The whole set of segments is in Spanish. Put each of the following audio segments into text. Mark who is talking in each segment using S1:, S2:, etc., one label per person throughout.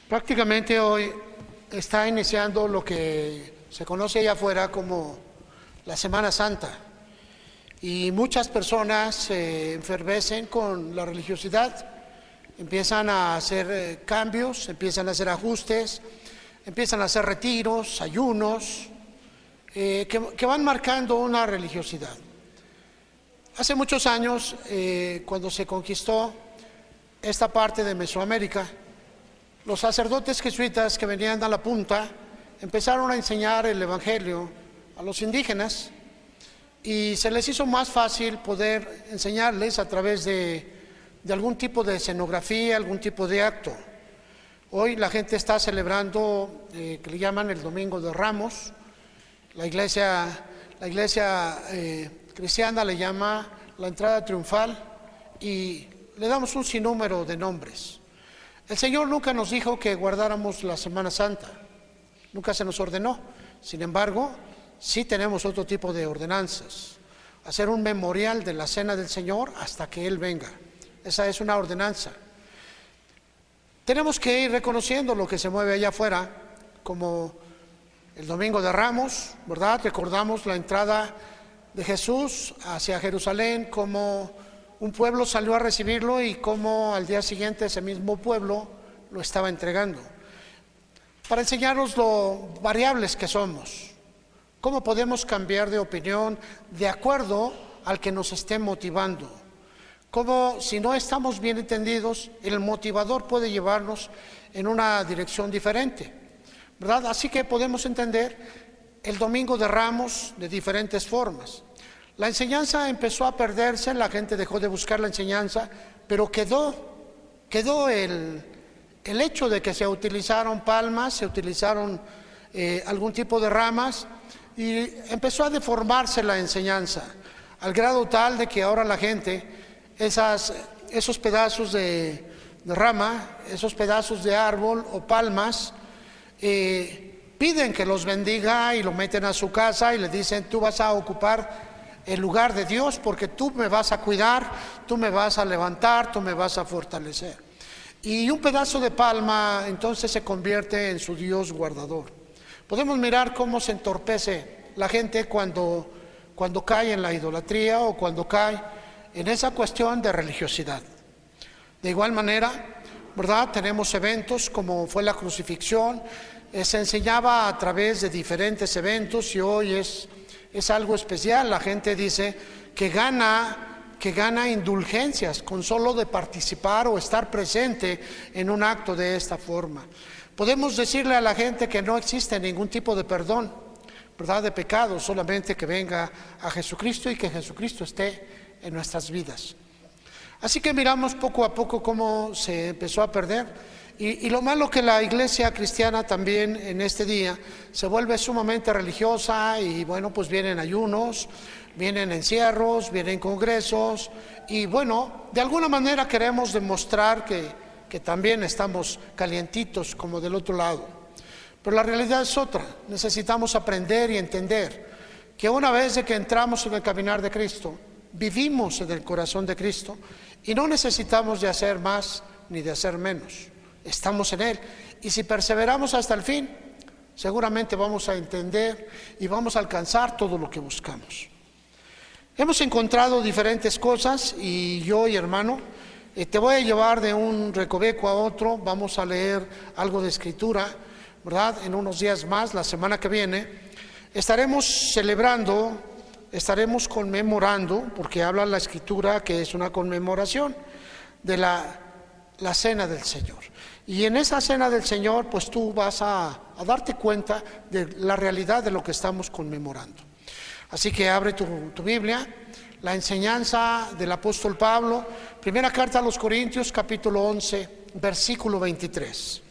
S1: Prácticamente hoy está iniciando lo que se conoce allá afuera como la Semana Santa, y muchas personas se enfervecen con la religiosidad, empiezan a hacer cambios, empiezan a hacer ajustes, empiezan a hacer retiros, ayunos, que van marcando una religiosidad. Hace muchos años, cuando se conquistó esta parte de Mesoamérica, los sacerdotes jesuitas que venían a la punta empezaron a enseñar el evangelio a los indígenas, y se les hizo más fácil poder enseñarles a través de algún tipo de escenografía, algún tipo de acto. Hoy la gente está celebrando, que le llaman el Domingo de Ramos. La iglesia cristiana le llama la entrada triunfal, y le damos un sinnúmero de nombres. El Señor nunca nos dijo que guardáramos la Semana Santa, nunca se nos ordenó. Sin embargo, sí tenemos otro tipo de ordenanzas: hacer un memorial de la cena del Señor hasta que Él venga. Esa es una ordenanza. Tenemos que ir reconociendo lo que se mueve allá afuera, como el Domingo de Ramos, ¿verdad? Recordamos la entrada de Jesús hacia Jerusalén, como un pueblo salió a recibirlo y como al día siguiente ese mismo pueblo lo estaba entregando, para enseñarnos lo variables que somos, cómo podemos cambiar de opinión de acuerdo al que nos esté motivando, cómo, si no estamos bien entendidos, el motivador puede llevarnos en una dirección diferente, ¿verdad? Así que podemos entender el Domingo de Ramos de diferentes formas. La enseñanza empezó a perderse, la gente dejó de buscar la enseñanza, pero quedó el hecho de que se utilizaron palmas, se utilizaron algún tipo de ramas, y empezó a deformarse la enseñanza, al grado tal de que ahora la gente, esos pedazos de rama, esos pedazos de árbol o palmas, piden que los bendiga y lo meten a su casa y le dicen: tú vas a ocupar el lugar de Dios porque tú me vas a cuidar, tú me vas a levantar, tú me vas a fortalecer. Y un pedazo de palma entonces se convierte en su Dios guardador. Podemos mirar cómo se entorpece la gente cuando cae en la idolatría o cuando cae en esa cuestión de religiosidad. De igual manera, ¿verdad? Tenemos eventos como fue la crucifixión, se enseñaba a través de diferentes eventos, y hoy es algo especial. La gente dice que gana indulgencias con solo de participar o estar presente en un acto de esta forma. Podemos decirle a la gente que no existe ningún tipo de perdón, ¿verdad?, de pecado, solamente que venga a Jesucristo y que Jesucristo esté en nuestras vidas. Así que miramos poco a poco cómo se empezó a perder. Y lo malo que la iglesia cristiana también en este día se vuelve sumamente religiosa, y bueno, pues vienen ayunos, vienen encierros, vienen congresos, y bueno, de alguna manera queremos demostrar que también estamos calientitos como del otro lado. Pero la realidad es otra. Necesitamos aprender y entender que una vez de que entramos en el caminar de Cristo, vivimos en el corazón de Cristo, y no necesitamos de hacer más ni de hacer menos. Estamos en Él, y si perseveramos hasta el fin, seguramente vamos a entender y vamos a alcanzar todo lo que buscamos. Hemos encontrado diferentes cosas, y yo, y hermano, te voy a llevar de un recoveco a otro. Vamos a leer algo de escritura, ¿verdad? En unos días más, la semana que viene, estaremos celebrando, estaremos conmemorando, porque habla la escritura que es una conmemoración de la cena del Señor. Y en esa cena del Señor, pues tú vas a darte cuenta de la realidad de lo que estamos conmemorando. Así que abre tu Biblia, la enseñanza del apóstol Pablo, primera carta a los Corintios, capítulo 11, versículo 23.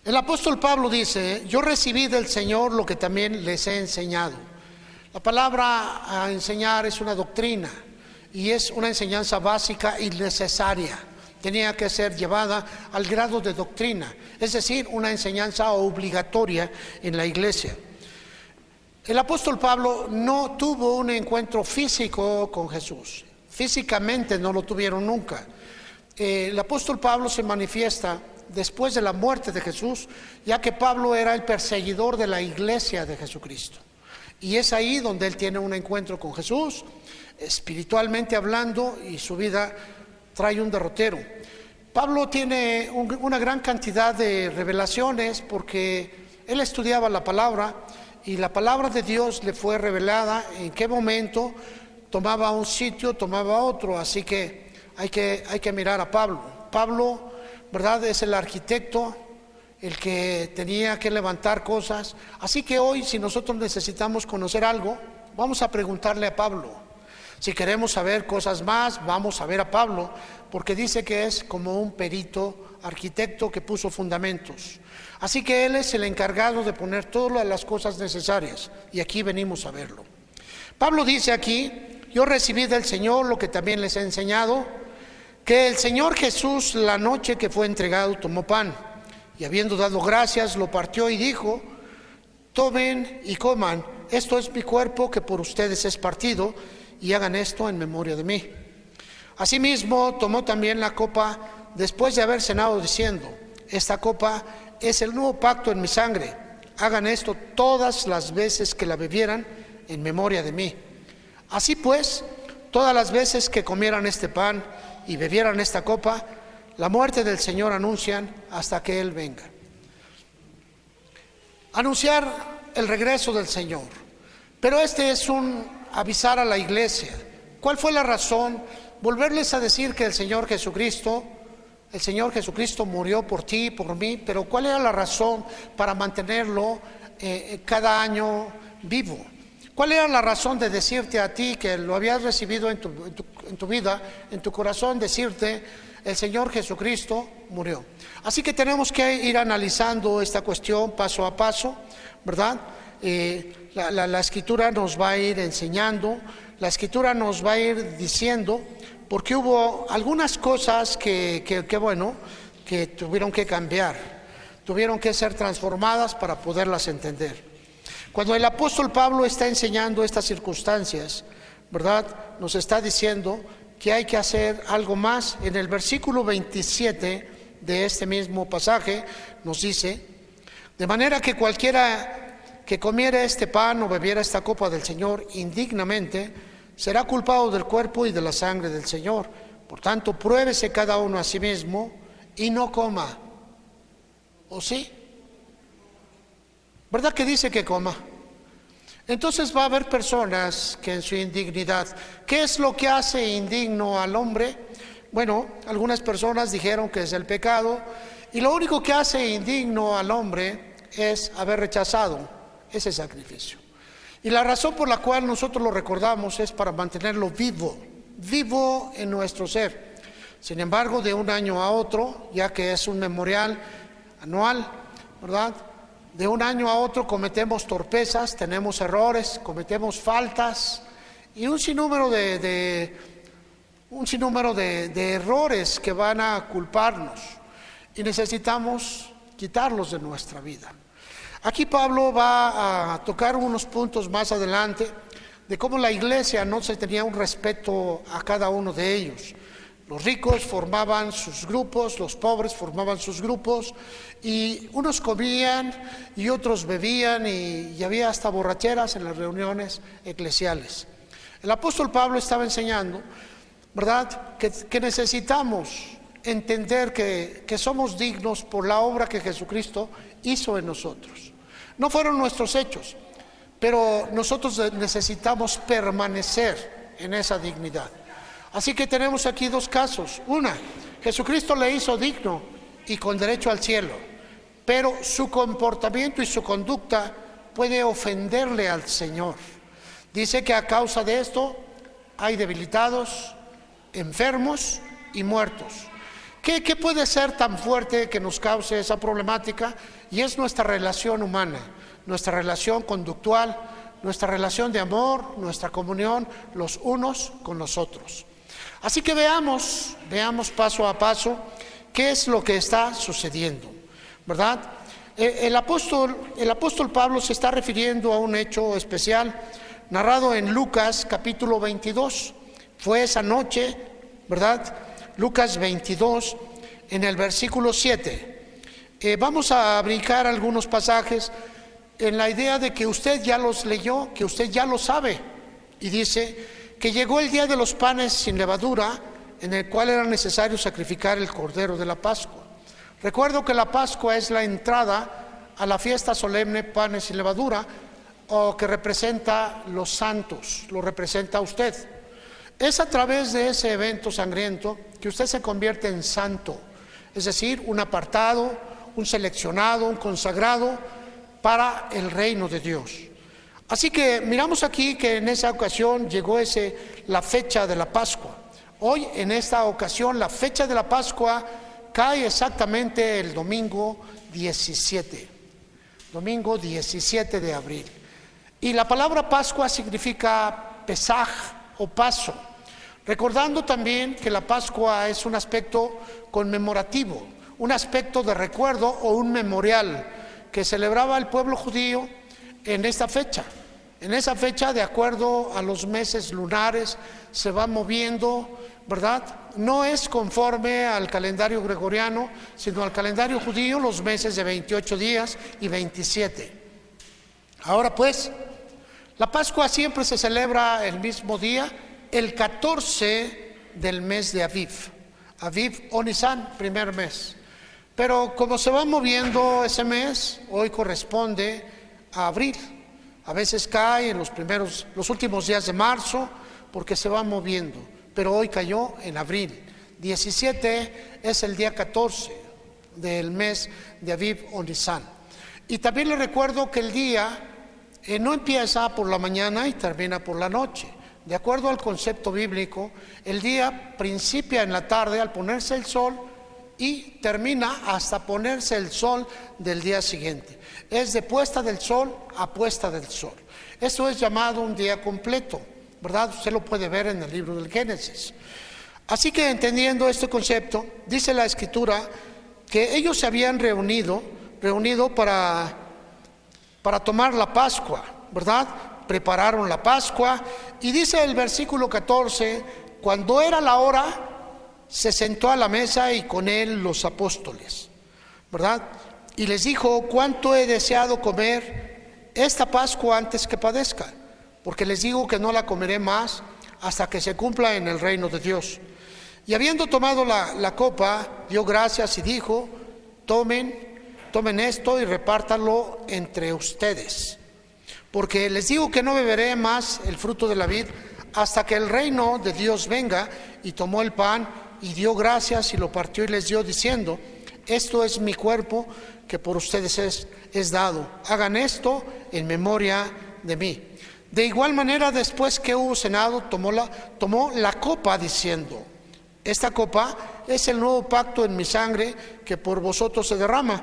S1: El apóstol Pablo dice: yo recibí del Señor lo que también les he enseñado. La palabra a enseñar es una doctrina, y es una enseñanza básica y necesaria. Tenía que ser llevada al grado de doctrina, es decir, una enseñanza obligatoria en la iglesia. El apóstol Pablo no tuvo un encuentro físico con Jesús. físicamente no lo tuvieron nunca. El apóstol Pablo se manifiesta después de la muerte de Jesús, ya que Pablo era el perseguidor de la iglesia de Jesucristo. Y es ahí donde él tiene un encuentro con Jesús, espiritualmente hablando, y su vida trae un derrotero. Pablo tiene una gran cantidad de revelaciones porque él estudiaba la palabra y la palabra de Dios le fue revelada en qué momento tomaba un sitio, tomaba otro. Así que hay que mirar a Pablo. Pablo, ¿verdad?, es el arquitecto, el que tenía que levantar cosas. Así que hoy, si nosotros necesitamos conocer algo, vamos a preguntarle a Pablo. Si queremos saber cosas más, vamos a ver a Pablo, porque dice que es como un perito arquitecto que puso fundamentos. Así que él es el encargado de poner todas las cosas necesarias, y aquí venimos a verlo. Pablo dice aquí: yo recibí del Señor lo que también les he enseñado, que el Señor Jesús, la noche que fue entregado, tomó pan, y habiendo dado gracias, lo partió y dijo: tomen y coman, esto es mi cuerpo que por ustedes es partido, y hagan esto en memoria de mí. Asimismo, tomó también la copa después de haber cenado, diciendo: esta copa es el nuevo pacto en mi sangre, hagan esto todas las veces que la bebieran en memoria de mí. Así pues, todas las veces que comieran este pan y bebieran esta copa, la muerte del Señor anuncian hasta que Él venga. Anunciar el regreso del Señor. Pero este es un avisar a la iglesia. ¿Cuál fue la razón? Volverles a decir que el Señor Jesucristo murió por ti, por mí. Pero ¿cuál era la razón para mantenerlo cada año vivo? ¿Cuál era la razón de decirte a ti que lo habías recibido en tu vida, en tu corazón, decirte: el Señor Jesucristo murió? Así que tenemos que ir analizando esta cuestión paso a paso, ¿verdad? La Escritura nos va a ir enseñando, la Escritura nos va a ir diciendo, porque hubo algunas cosas que tuvieron que cambiar, tuvieron que ser transformadas para poderlas entender. Cuando el apóstol Pablo está enseñando estas circunstancias, ¿verdad?, nos está diciendo que hay que hacer algo más. En el versículo 27 de este mismo pasaje nos dice: de manera que cualquiera que comiera este pan o bebiera esta copa del Señor indignamente, será culpado del cuerpo y de la sangre del Señor. Por tanto, pruébese cada uno a sí mismo y no coma. ¿O sí? ¿Verdad que dice que coma? Entonces va a haber personas que en su indignidad, ¿qué es lo que hace indigno al hombre? Bueno, algunas personas dijeron que es el pecado, y lo único que hace indigno al hombre es haber rechazado ese sacrificio. Y la razón por la cual nosotros lo recordamos es para mantenerlo vivo en nuestro ser. Sin embargo, de un año a otro, ya que es un memorial anual, ¿verdad?, de un año a otro cometemos torpezas, tenemos errores, cometemos faltas y un sinnúmero de errores que van a culparnos, y necesitamos quitarlos de nuestra vida. Aquí Pablo va a tocar unos puntos más adelante de cómo la iglesia no se tenía un respeto a cada uno de ellos. Los ricos formaban sus grupos, los pobres formaban sus grupos, y unos comían y otros bebían, y había hasta borracheras en las reuniones eclesiales. El apóstol Pablo estaba enseñando, ¿verdad?, que necesitamos entender que somos dignos por la obra que Jesucristo hizo en nosotros. No fueron nuestros hechos, pero nosotros necesitamos permanecer en esa dignidad. Así que tenemos aquí dos casos. Una, Jesucristo le hizo digno y con derecho al cielo, pero su comportamiento y su conducta puede ofenderle al Señor. Dice que a causa de esto hay debilitados, enfermos y muertos. ¿Qué puede ser tan fuerte que nos cause esa problemática? Y es nuestra relación humana, nuestra relación conductual, nuestra relación de amor, nuestra comunión los unos con los otros. Así que veamos paso a paso qué es lo que está sucediendo, ¿verdad? El apóstol Pablo se está refiriendo a un hecho especial narrado en Lucas capítulo 22. Fue esa noche, ¿verdad? Lucas 22, en el versículo 7. Vamos a brincar algunos pasajes en la idea de que usted ya los leyó, que usted ya lo sabe. Y dice que llegó el día de los panes sin levadura, en el cual era necesario sacrificar el cordero de la Pascua. Recuerdo que la Pascua es la entrada a la fiesta solemne panes sin levadura, o que representa los santos, lo representa a usted. Es a través de ese evento sangriento que usted se convierte en santo, es decir, un apartado, un seleccionado, un consagrado para el reino de Dios. Así que miramos aquí que en esa ocasión llegó la fecha de la Pascua. Hoy, en esta ocasión, la fecha de la Pascua cae exactamente el domingo 17 de abril. Y la palabra Pascua significa Pesaj o paso, recordando también que la Pascua es un aspecto conmemorativo, un aspecto de recuerdo o un memorial que celebraba el pueblo judío en esta fecha. En esa fecha, de acuerdo a los meses lunares, se va moviendo, ¿verdad? No es conforme al calendario gregoriano, sino al calendario judío, los meses de 28 días y 27. Ahora pues, la Pascua siempre se celebra el mismo día, el 14 del mes de Aviv. Aviv o Nisan, primer mes. Pero como se va moviendo ese mes, hoy corresponde a abril. A veces cae en los últimos días de marzo, porque se va moviendo. Pero hoy cayó en abril. 17 es el día 14 del mes de Aviv o Nisan. Y también le recuerdo que el día no empieza por la mañana y termina por la noche. De acuerdo al concepto bíblico, el día principia en la tarde al ponerse el sol y termina hasta ponerse el sol del día siguiente. Es de puesta del sol a puesta del sol. Esto es llamado un día completo, ¿verdad? Usted lo puede ver en el libro del Génesis. Así que, entendiendo este concepto, dice la Escritura que ellos se habían reunido para tomar la Pascua, ¿verdad? Prepararon la Pascua y dice el versículo 14, cuando era la hora, se sentó a la mesa y con él los apóstoles, ¿verdad? Y les dijo, cuánto he deseado comer esta Pascua antes que padezca, porque les digo que no la comeré más hasta que se cumpla en el reino de Dios. Y habiendo tomado la copa, dio gracias y dijo, tomen esto y repártanlo entre ustedes, porque les digo que no beberé más el fruto de la vid hasta que el reino de Dios venga. Y tomó el pan y dio gracias y lo partió y les dio diciendo, esto es mi cuerpo que por ustedes es dado, hagan esto en memoria de mí. De igual manera, después que hubo cenado, tomó la copa diciendo, esta copa es el nuevo pacto en mi sangre que por vosotros se derrama,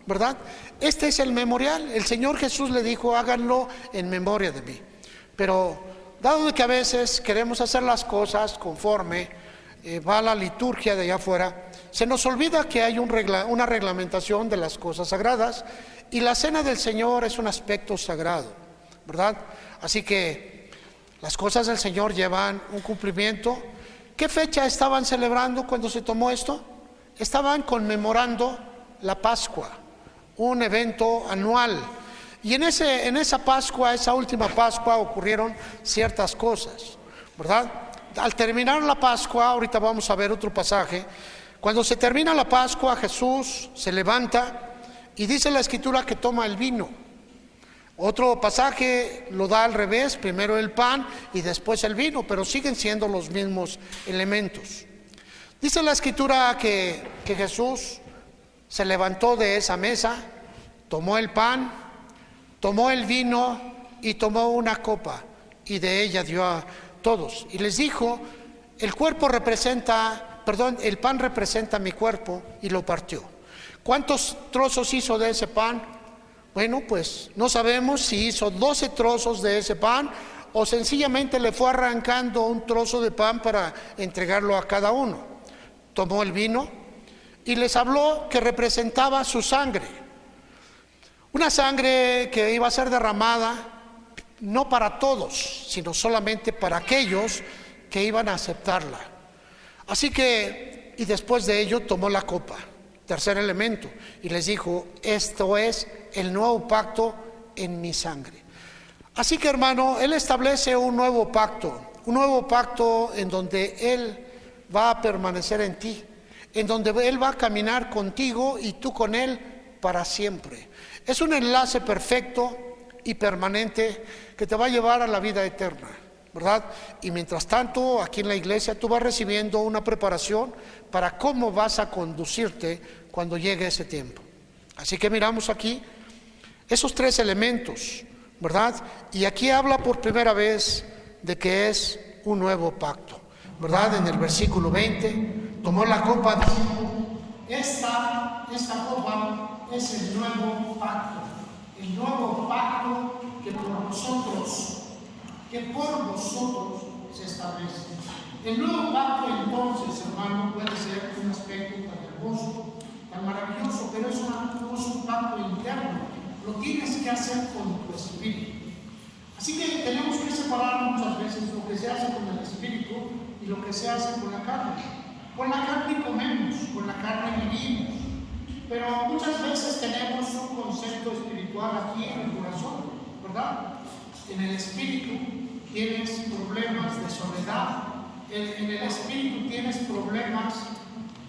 S1: ¿verdad? Este es el memorial. El Señor Jesús le dijo, háganlo en memoria de mí. Pero dado de que a veces queremos hacer las cosas conforme va la liturgia de allá afuera, se nos olvida que hay una reglamentación de las cosas sagradas, y la cena del Señor es un aspecto sagrado, ¿verdad? Así que las cosas del Señor llevan un cumplimiento. ¿Qué fecha estaban celebrando cuando se tomó esto? Estaban conmemorando la Pascua, un evento anual. Y en esa Pascua, esa última Pascua, ocurrieron ciertas cosas, ¿verdad? Al terminar la Pascua, ahorita vamos a ver otro pasaje, cuando se termina la Pascua, Jesús se levanta y dice la Escritura que toma el vino. Otro pasaje lo da al revés, primero el pan y después el vino, pero siguen siendo los mismos elementos. Dice la Escritura que Jesús se levantó de esa mesa, tomó el pan, tomó el vino y tomó una copa, y de ella dio a todos. Y les dijo, el pan representa mi cuerpo, y lo partió. ¿Cuántos trozos hizo de ese pan? Bueno, pues no sabemos si hizo 12 trozos de ese pan o sencillamente le fue arrancando un trozo de pan para entregarlo a cada uno. Tomó el vino y les habló que representaba su sangre. Una sangre que iba a ser derramada no para todos, sino solamente para aquellos que iban a aceptarla. Así que, y después de ello tomó la copa, tercer elemento, y les dijo: esto es el nuevo pacto en mi sangre. Así que, hermano, Él establece un nuevo pacto en donde Él va a permanecer en ti, en donde Él va a caminar contigo y tú con Él para siempre. Es un enlace perfecto y permanente que te va a llevar a la vida eterna, ¿verdad? Y mientras tanto, aquí en la iglesia tú vas recibiendo una preparación para cómo vas a conducirte cuando llegue ese tiempo. Así que miramos aquí esos tres elementos, ¿verdad? Y aquí habla por primera vez de que es un nuevo pacto, ¿verdad? En el versículo 20, tomó la copa diciendo: esta copa es el nuevo pacto que por vosotros se establece. El nuevo pacto, entonces, hermano, puede ser un aspecto tan hermoso, tan maravilloso, pero es un pacto interno. Lo tienes que hacer con tu espíritu. Así que tenemos que separar muchas veces lo que se hace con el espíritu y lo que se hace con la carne. Con la carne comemos, con la carne vivimos, pero muchas veces tenemos un concepto espiritual aquí en el corazón, ¿verdad? En el espíritu tienes problemas de soledad, en el espíritu tienes problemas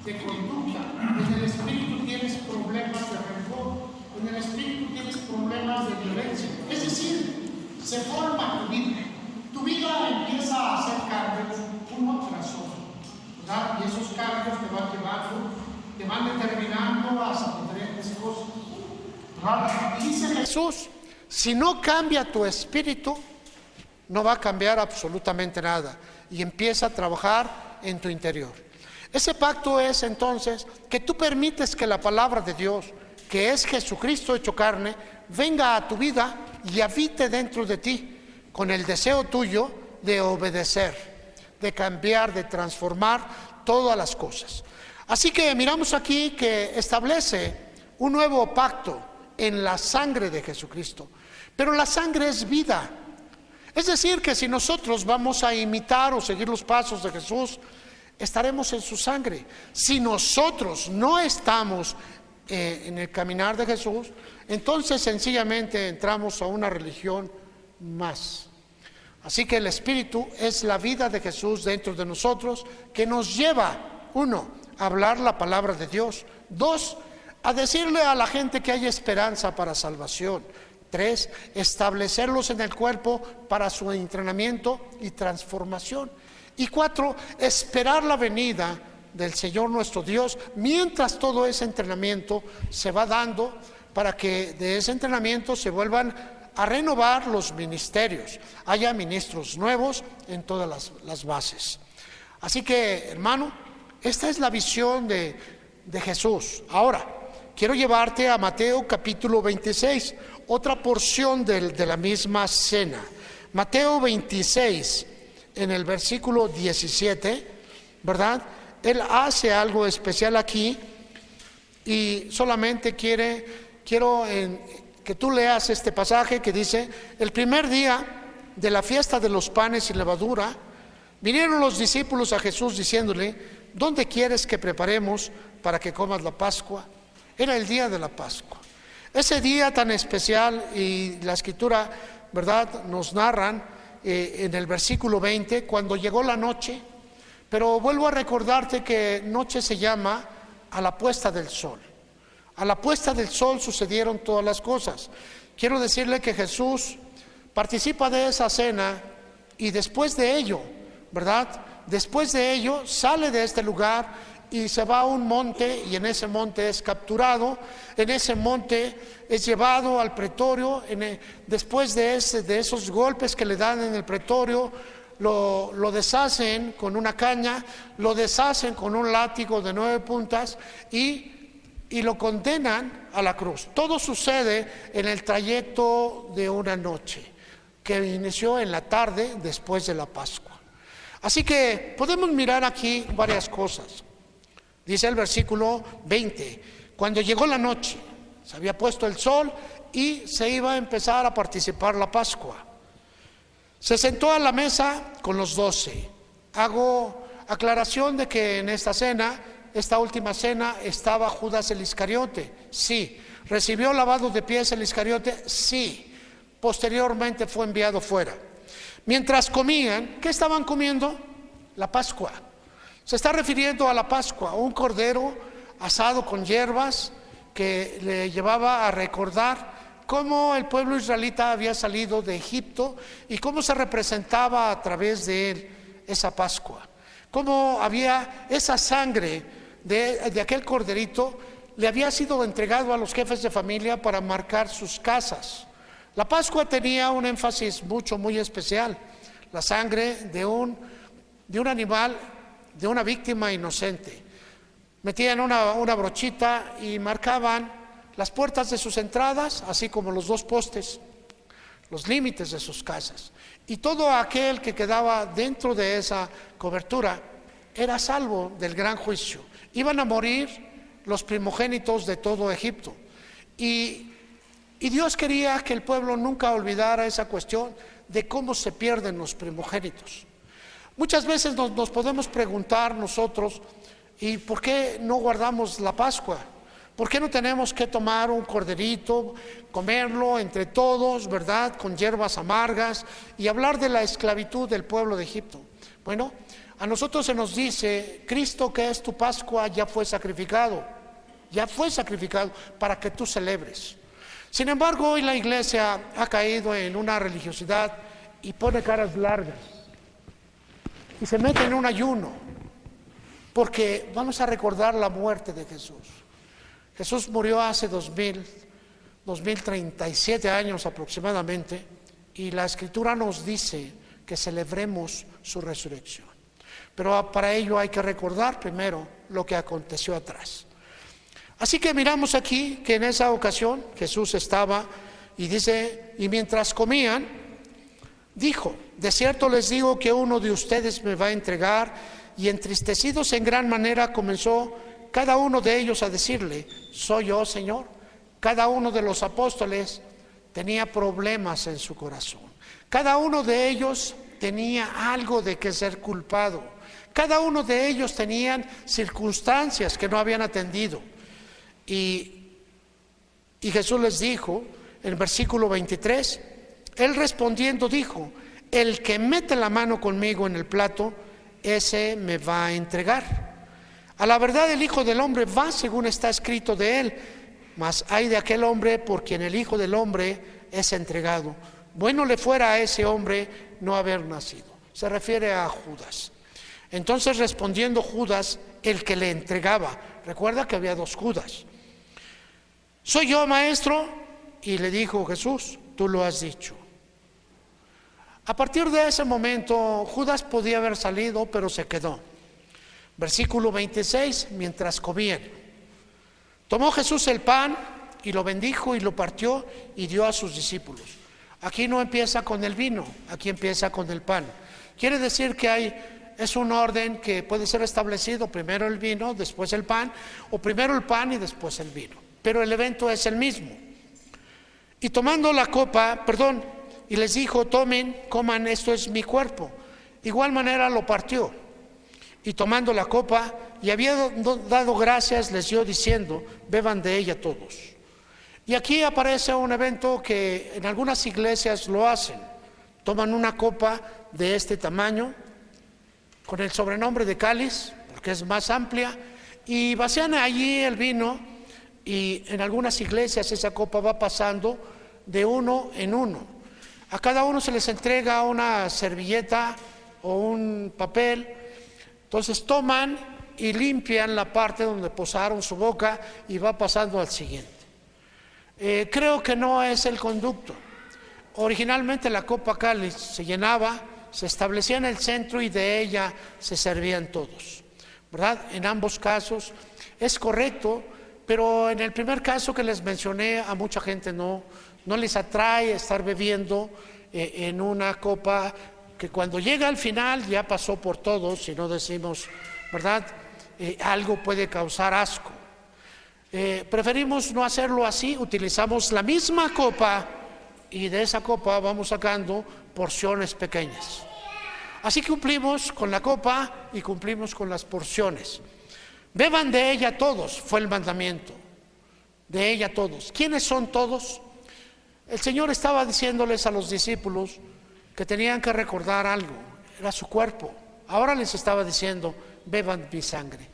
S1: de conducta, en el espíritu tienes problemas de rencor, en el espíritu tienes problemas de violencia. Es decir, se forma tu vida empieza a hacer cambios uno tras otro, ¿verdad? Y esos cambios te van determinando hacia diferentes cosas, ¿verdad? Y dice Jesús: si no cambia tu espíritu, no va a cambiar absolutamente nada, y empieza a trabajar en tu interior. Ese pacto es entonces que tú permites que la palabra de Dios, que es Jesucristo hecho carne, venga a tu vida y habite dentro de ti, con el deseo tuyo de obedecer, de cambiar, de transformar todas las cosas. Así que miramos aquí que establece un nuevo pacto en la sangre de Jesucristo. Pero la sangre es vida. Es decir, que si nosotros vamos a imitar o seguir los pasos de Jesús, estaremos en su sangre. Si nosotros no estamos en el caminar de Jesús, entonces sencillamente entramos a una religión más. Así que el Espíritu es la vida de Jesús dentro de nosotros, que nos lleva, 1, a hablar la palabra de Dios; 2, a decirle a la gente que hay esperanza para salvación; 3, establecerlos en el cuerpo para su entrenamiento y transformación; y 4, esperar la venida del Señor nuestro Dios, mientras todo ese entrenamiento se va dando, para que de ese entrenamiento se vuelvan a renovar los ministerios, haya ministros nuevos en todas las bases. Así que, hermano, esta es la visión de Jesús. Ahora, quiero llevarte a Mateo capítulo 26, otra porción de la misma cena. Mateo 26, en el versículo 17, ¿verdad? Él hace algo especial aquí, y solamente quiero que tú leas este pasaje que dice: el primer día de la fiesta de los panes sin levadura, vinieron los discípulos a Jesús diciéndole: ¿dónde quieres que preparemos para que comas la Pascua? Era el día de la Pascua. Ese día tan especial, y la Escritura, ¿verdad?, nos narran en el versículo 20, cuando llegó la noche. Pero vuelvo a recordarte que noche se llama a la puesta del sol. A la puesta del sol sucedieron todas las cosas. Quiero decirle que Jesús participa de esa cena, y después de ello, ¿verdad?, después de ello sale de este lugar y se va a un monte, y en ese monte es capturado, en ese monte es llevado al pretorio. Después de esos golpes que le dan en el pretorio, lo deshacen con una caña, lo deshacen con un látigo de 9 puntas y lo condenan a la cruz. Todo sucede en el trayecto de una noche que inició en la tarde después de la Pascua. Así que podemos mirar aquí varias cosas. Dice el versículo 20: cuando llegó la noche, se había puesto el sol y se iba a empezar a participar la Pascua. Se sentó a la mesa con los 12 Hago aclaración de que en esta cena, esta última cena, estaba Judas el Iscariote. Sí. ¿Recibió lavado de pies el Iscariote? Sí. Posteriormente fue enviado fuera. Mientras comían, ¿qué estaban comiendo? La Pascua. Se está refiriendo a la Pascua, un cordero asado con hierbas que le llevaba a recordar cómo el pueblo israelita había salido de Egipto y cómo se representaba a través de él esa Pascua. Cómo había esa sangre de aquel corderito le había sido entregado a los jefes de familia para marcar sus casas. La Pascua tenía un énfasis muy especial. La sangre de un animal, de una víctima inocente. Metían una brochita y marcaban las puertas de sus entradas, así como los 2 postes, los límites de sus casas. Y todo aquel que quedaba dentro de esa cobertura era salvo del gran juicio. Iban a morir los primogénitos de todo Egipto. Y Dios quería que el pueblo nunca olvidara esa cuestión de cómo se pierden los primogénitos. Muchas veces nos podemos preguntar nosotros, ¿y por qué no guardamos la Pascua? ¿Por qué no tenemos que tomar un corderito, comerlo entre todos, verdad, con hierbas amargas y hablar de la esclavitud del pueblo de Egipto? Bueno, a nosotros se nos dice, Cristo, que es tu Pascua, ya fue sacrificado para que tú celebres. Sin embargo, hoy la iglesia ha caído en una religiosidad y pone caras largas y se mete en un ayuno, porque vamos a recordar la muerte de Jesús. Jesús murió hace 2037 años aproximadamente, y la Escritura nos dice que celebremos su resurrección. Pero para ello hay que recordar primero lo que aconteció atrás. Así que miramos aquí que en esa ocasión Jesús estaba y dice, y mientras comían, dijo, de cierto les digo que uno de ustedes me va a entregar, y entristecidos en gran manera comenzó cada uno de ellos a decirle, ¿soy yo, Señor? Cada uno de los apóstoles tenía problemas en su corazón. Cada uno de ellos tenía algo de que ser culpado. Cada uno de ellos tenían circunstancias que no habían atendido. Y Jesús les dijo, en el versículo 23, Él respondiendo dijo, el que mete la mano conmigo en el plato, ese me va a entregar. A la verdad el Hijo del Hombre va según está escrito de él, mas hay de aquel hombre por quien el Hijo del Hombre es entregado. Bueno le fuera a ese hombre no haber nacido. Se refiere a Judas. Entonces respondiendo Judas, el que le entregaba, recuerda que había 2 Judas, ¿soy yo, maestro? Y le dijo Jesús, tú lo has dicho. A partir de ese momento Judas podía haber salido, pero se quedó. Versículo 26, mientras comían, tomó Jesús el pan y lo bendijo y lo partió y dio a sus discípulos. Aquí no empieza con el vino, aquí empieza con el pan. Quiere decir que es un orden que puede ser establecido, primero el vino, después el pan, o primero el pan y después el vino. Pero el evento es el mismo. Y tomando la copa, y les dijo, tomen, coman, esto es mi cuerpo. De igual manera lo partió. Y tomando la copa, y había dado gracias, les dio diciendo, beban de ella todos. Y aquí aparece un evento que en algunas iglesias lo hacen. Toman una copa de este tamaño, con el sobrenombre de cáliz, porque es más amplia, y vacían allí el vino, y en algunas iglesias esa copa va pasando de uno en uno. A cada uno se les entrega una servilleta o un papel. Entonces toman y limpian la parte donde posaron su boca y va pasando al siguiente. Creo que no es el conducto. Originalmente la copa cáliz se llenaba, se establecía en el centro y de ella se servían todos, ¿verdad? En ambos casos es correcto, pero en el primer caso que les mencioné, a mucha gente no les atrae estar bebiendo en una copa que cuando llega al final ya pasó por todos, si no decimos, ¿verdad? Algo puede causar asco. Preferimos no hacerlo así, utilizamos la misma copa y de esa copa vamos sacando porciones pequeñas. Así cumplimos con la copa y cumplimos con las porciones. Beban de ella todos, fue el mandamiento. De ella todos. ¿Quiénes son todos? El Señor estaba diciéndoles a los discípulos que tenían que recordar algo, era su cuerpo. Ahora les estaba diciendo, beban mi sangre.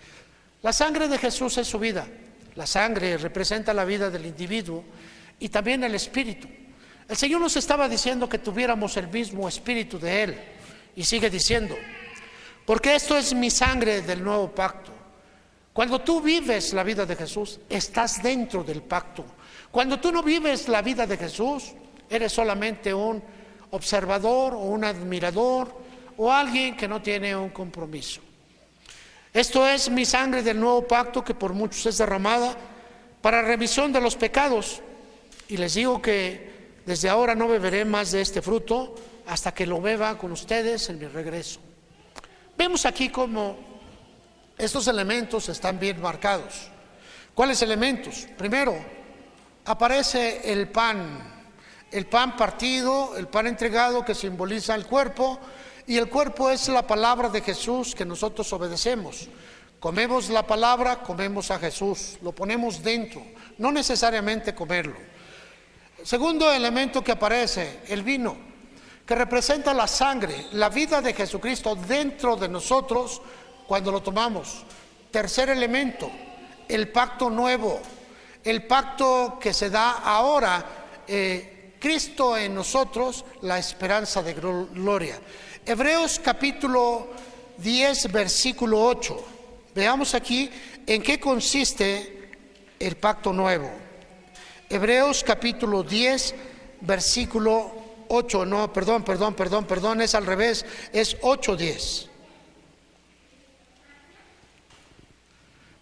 S1: La sangre de Jesús es su vida. La sangre representa la vida del individuo y también el espíritu. El Señor nos estaba diciendo que tuviéramos el mismo espíritu de Él. Y sigue diciendo, porque esto es mi sangre del nuevo pacto. Cuando tú vives la vida de Jesús, estás dentro del pacto. Cuando tú no vives la vida de Jesús, eres solamente un observador o un admirador o alguien que no tiene un compromiso. Esto es mi sangre del nuevo pacto que por muchos es derramada para remisión de los pecados. Y les digo que desde ahora no beberé más de este fruto hasta que lo beba con ustedes en mi regreso. Vemos aquí cómo estos elementos están bien marcados. ¿Cuáles elementos? Primero, aparece el pan partido, el pan entregado que simboliza el cuerpo, y el cuerpo es la palabra de Jesús que nosotros obedecemos. Comemos la palabra, comemos a Jesús, lo ponemos dentro, no necesariamente comerlo. Segundo elemento que aparece, el vino, que representa la sangre, la vida de Jesucristo dentro de nosotros cuando lo tomamos. Tercer elemento, el pacto nuevo, el pacto que se da ahora, Cristo en nosotros, la esperanza de gloria. Hebreos capítulo 10, versículo 8. Veamos aquí en qué consiste el pacto nuevo. Hebreos capítulo 10, versículo 8, no, perdón, es al revés, es 8:10.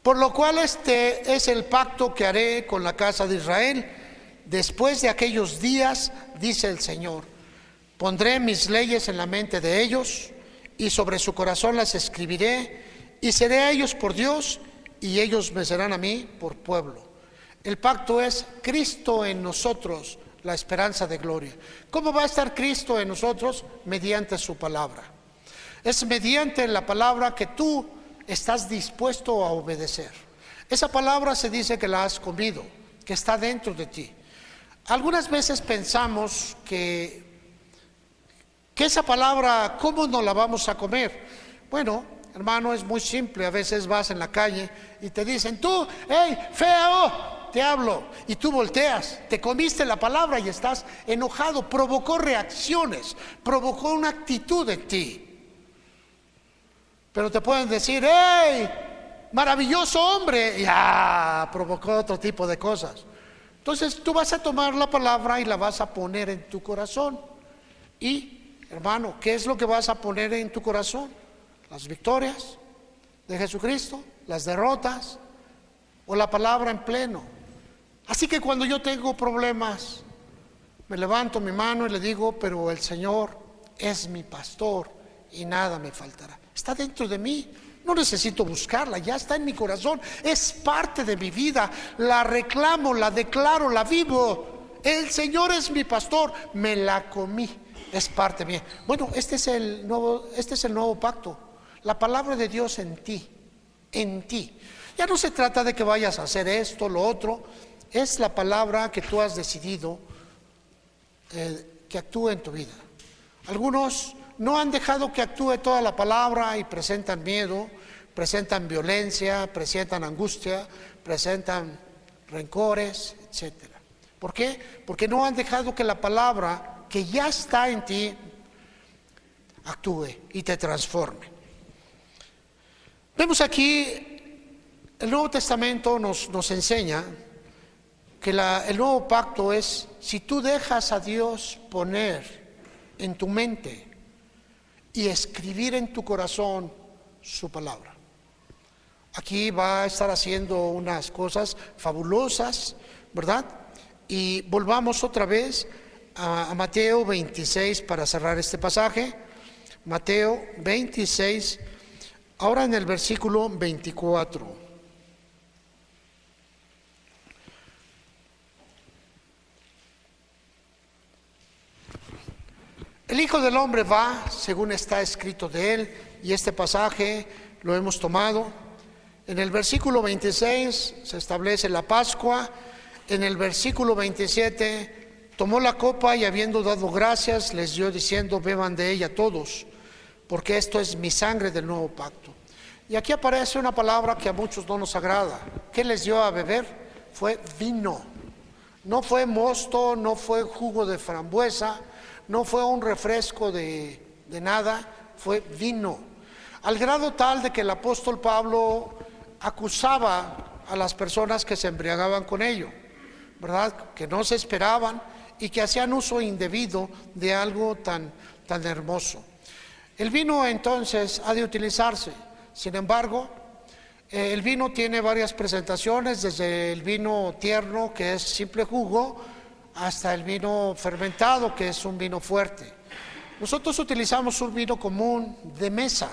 S1: Por lo cual este es el pacto que haré con la casa de Israel. Después de aquellos días, dice el Señor, pondré mis leyes en la mente de ellos y sobre su corazón las escribiré y seré a ellos por Dios y ellos me serán a mí por pueblo. El pacto es Cristo en nosotros, la esperanza de gloria. ¿Cómo va a estar Cristo en nosotros? Mediante su palabra. Es mediante la palabra que tú estás dispuesto a obedecer. Esa palabra se dice que la has comido, que está dentro de ti. Algunas veces pensamos que esa palabra, ¿cómo no la vamos a comer? Bueno, hermano, es muy simple. A veces vas en la calle y te dicen, tú, hey, feo, te hablo, y tú volteas, te comiste la palabra y estás enojado, provocó reacciones, provocó una actitud en ti. Pero te pueden decir, ¡hey! Maravilloso hombre, ya provocó otro tipo de cosas. Entonces tú vas a tomar la palabra y la vas a poner en tu corazón. Y, hermano, ¿qué es lo que vas a poner en tu corazón? Las victorias de Jesucristo, las derrotas o la palabra en pleno. Así que cuando yo tengo problemas, me levanto mi mano y le digo, pero el Señor es mi pastor y nada me faltará. Está dentro de mí, no necesito buscarla, ya está en mi corazón, es parte de mi vida, la reclamo, la declaro, la vivo. El Señor es mi pastor, me la comí, es parte mía. Bueno, este es el nuevo pacto, la palabra de Dios en ti, en ti. Ya no se trata de que vayas a hacer esto, lo otro, es la palabra que tú has decidido que actúe en tu vida. Algunos no han dejado que actúe toda la palabra y presentan miedo, presentan violencia, presentan angustia, presentan rencores, etcétera. ¿Por qué? Porque no han dejado que la palabra que ya está en ti actúe y te transforme. Vemos aquí, el Nuevo Testamento nos enseña que el nuevo pacto es, si tú dejas a Dios poner en tu mente y escribir en tu corazón su palabra. Aquí va a estar haciendo unas cosas fabulosas, ¿verdad? Y volvamos otra vez a Mateo 26 para cerrar este pasaje. Mateo 26, ahora en el versículo 24. El Hijo del Hombre va, según está escrito de él, y este pasaje lo hemos tomado. En el versículo 26 se establece la Pascua. En el versículo 27 tomó la copa y habiendo dado gracias les dio diciendo: beban de ella todos, porque esto es mi sangre del nuevo pacto. Y aquí aparece una palabra que a muchos no nos agrada. ¿Qué les dio a beber? Fue vino. No fue mosto, no fue jugo de frambuesa, no fue un refresco de nada, fue vino. Al grado tal de que el apóstol Pablo acusaba a las personas que se embriagaban con ello, ¿verdad? Que no se esperaban y que hacían uso indebido de algo tan hermoso. El vino entonces ha de utilizarse. Sin embargo, el vino tiene varias presentaciones, desde el vino tierno, que es simple jugo, hasta el vino fermentado, que es un vino fuerte. Nosotros utilizamos un vino común de mesa.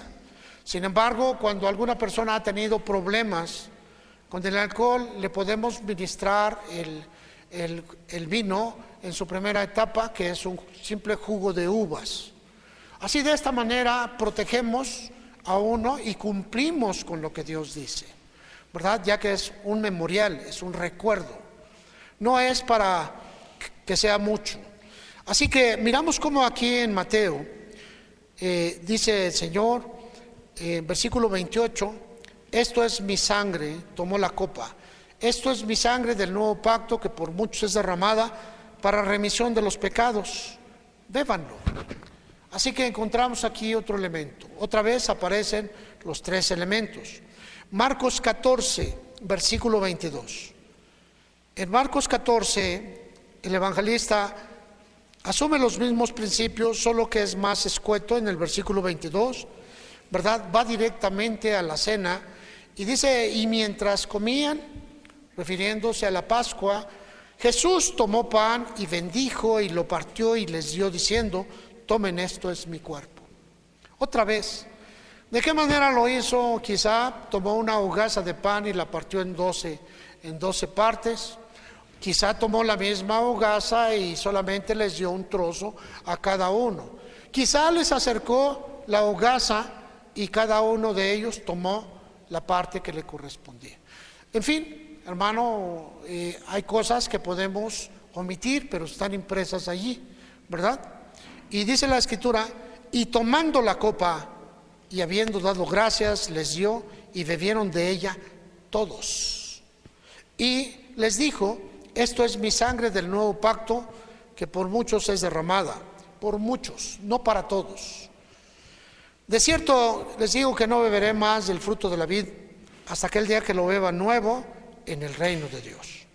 S1: Sin embargo, cuando alguna persona ha tenido problemas con el alcohol, le podemos ministrar el vino en su primera etapa, que es un simple jugo de uvas. Así, de esta manera protegemos a uno y cumplimos con lo que Dios dice, ¿verdad? Ya que es un memorial, es un recuerdo, no es para que sea mucho. Así que miramos cómo aquí en Mateo dice el Señor, versículo 28, esto es mi sangre, tomó la copa, esto es mi sangre del nuevo pacto que por muchos es derramada para remisión de los pecados, bébanlo. Así que encontramos aquí otro elemento. Otra vez aparecen los tres elementos. Marcos 14, versículo 22. En Marcos 14, el evangelista asume los mismos principios, solo que es más escueto en el versículo 22, ¿verdad? Va directamente a la cena y dice: y mientras comían, refiriéndose a la Pascua, Jesús tomó pan y bendijo y lo partió y les dio diciendo: tomen, esto es mi cuerpo. Otra vez, ¿de qué manera lo hizo? Quizá tomó una hogaza de pan y la partió en 12 partes. Quizá tomó la misma hogaza y solamente les dio un trozo a cada uno. Quizá les acercó la hogaza y cada uno de ellos tomó la parte que le correspondía. En fin, hermano, hay cosas que podemos omitir, pero están impresas allí, ¿verdad? Y dice la Escritura: y tomando la copa y habiendo dado gracias, les dio y bebieron de ella todos. Y les dijo: esto es mi sangre del nuevo pacto, que por muchos es derramada, por muchos, no para todos. De cierto les digo que no beberé más del fruto de la vid hasta aquel día que lo beba nuevo en el reino de Dios.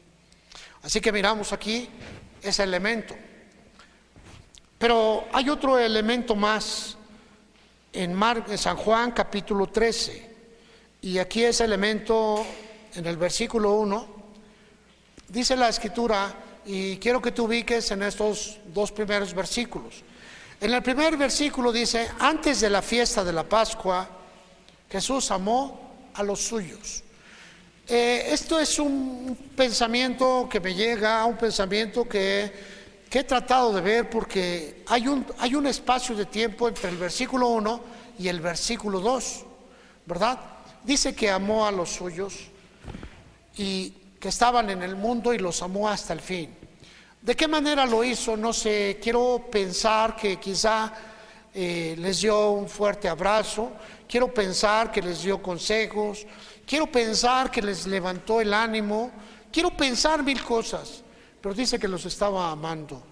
S1: Así que miramos aquí ese elemento. Pero hay otro elemento más en San Juan capítulo 13, y aquí ese elemento en el versículo 1, dice la Escritura, y quiero que te ubiques en estos dos primeros versículos. En el primer versículo dice: antes de la fiesta de la Pascua, Jesús amó a los suyos. Esto es un pensamiento que me llega, un pensamiento que he tratado de ver, porque hay un espacio de tiempo entre el versículo 1 y el versículo 2, ¿verdad? Dice que amó a los suyos y que estaban en el mundo y los amó hasta el fin. ¿De qué manera lo hizo? No sé, quiero pensar que quizá les dio un fuerte abrazo, quiero pensar que les dio consejos, quiero pensar que les levantó el ánimo, quiero pensar mil cosas, pero dice que los estaba amando.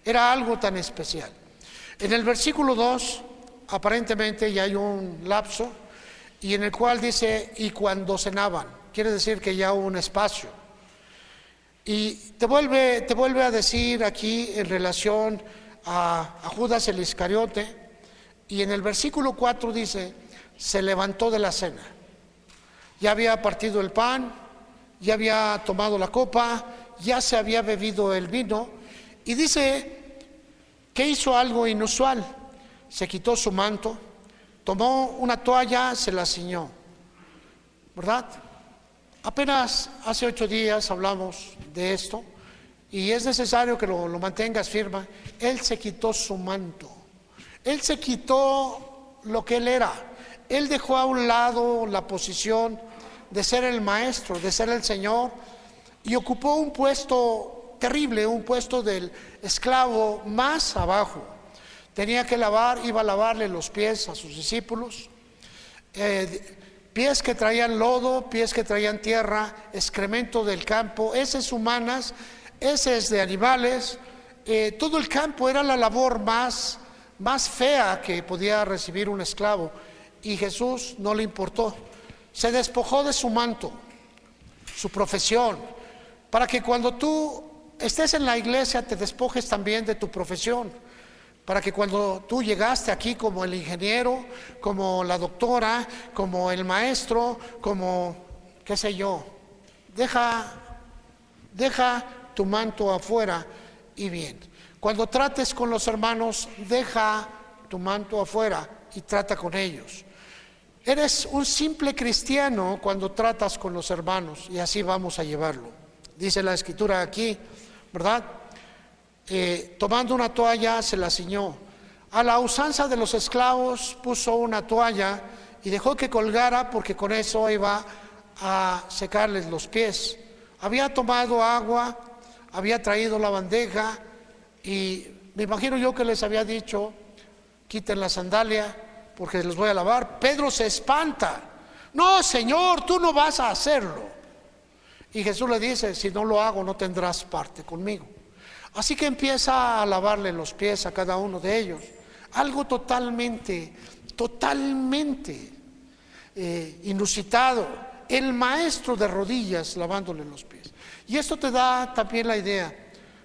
S1: Era algo tan especial. En el versículo 2, aparentemente ya hay un lapso, y en el cual dice: y cuando cenaban, quiere decir que ya hubo un espacio. Y te vuelve a decir aquí en relación a Judas el Iscariote, y en el versículo 4 dice: se levantó de la cena. Ya había partido el pan, ya había tomado la copa, ya se había bebido el vino, y dice que hizo algo inusual. Se quitó su manto, tomó una toalla, se la ciñó, ¿verdad? Apenas hace 8 días hablamos de esto y es necesario que lo mantengas firme. Él se quitó su manto. Él se quitó lo que él era. Él dejó a un lado la posición de ser el maestro, de ser el Señor, y ocupó un puesto terrible, un puesto del esclavo más abajo. Tenía que iba a lavarle los pies a sus discípulos, pies que traían lodo, pies que traían tierra, excremento del campo, heces humanas, heces de animales. Todo el campo era la labor más fea que podía recibir un esclavo, y Jesús no le importó. Se despojó de su manto, su profesión, para que cuando tú estés en la iglesia te despojes también de tu profesión, para que cuando tú llegaste aquí como el ingeniero, como la doctora, como el maestro, como qué sé yo, deja tu manto afuera y bien. Cuando trates con los hermanos, deja tu manto afuera y trata con ellos. Eres un simple cristiano cuando tratas con los hermanos, y así vamos a llevarlo. Dice la escritura aquí, ¿verdad? Tomando una toalla se la ciñó. A la usanza de los esclavos puso una toalla y dejó que colgara, porque con eso iba a secarles los pies. Había tomado agua, había traído la bandeja, y me imagino yo que les había dicho: quiten la sandalia porque los voy a lavar. Pedro se espanta: no, Señor, tú no vas a hacerlo. Y Jesús le dice: si no lo hago, no tendrás parte conmigo. Así que empieza a lavarle los pies a cada uno de ellos. Algo totalmente inusitado. El maestro de rodillas lavándole los pies. Y esto te da también la idea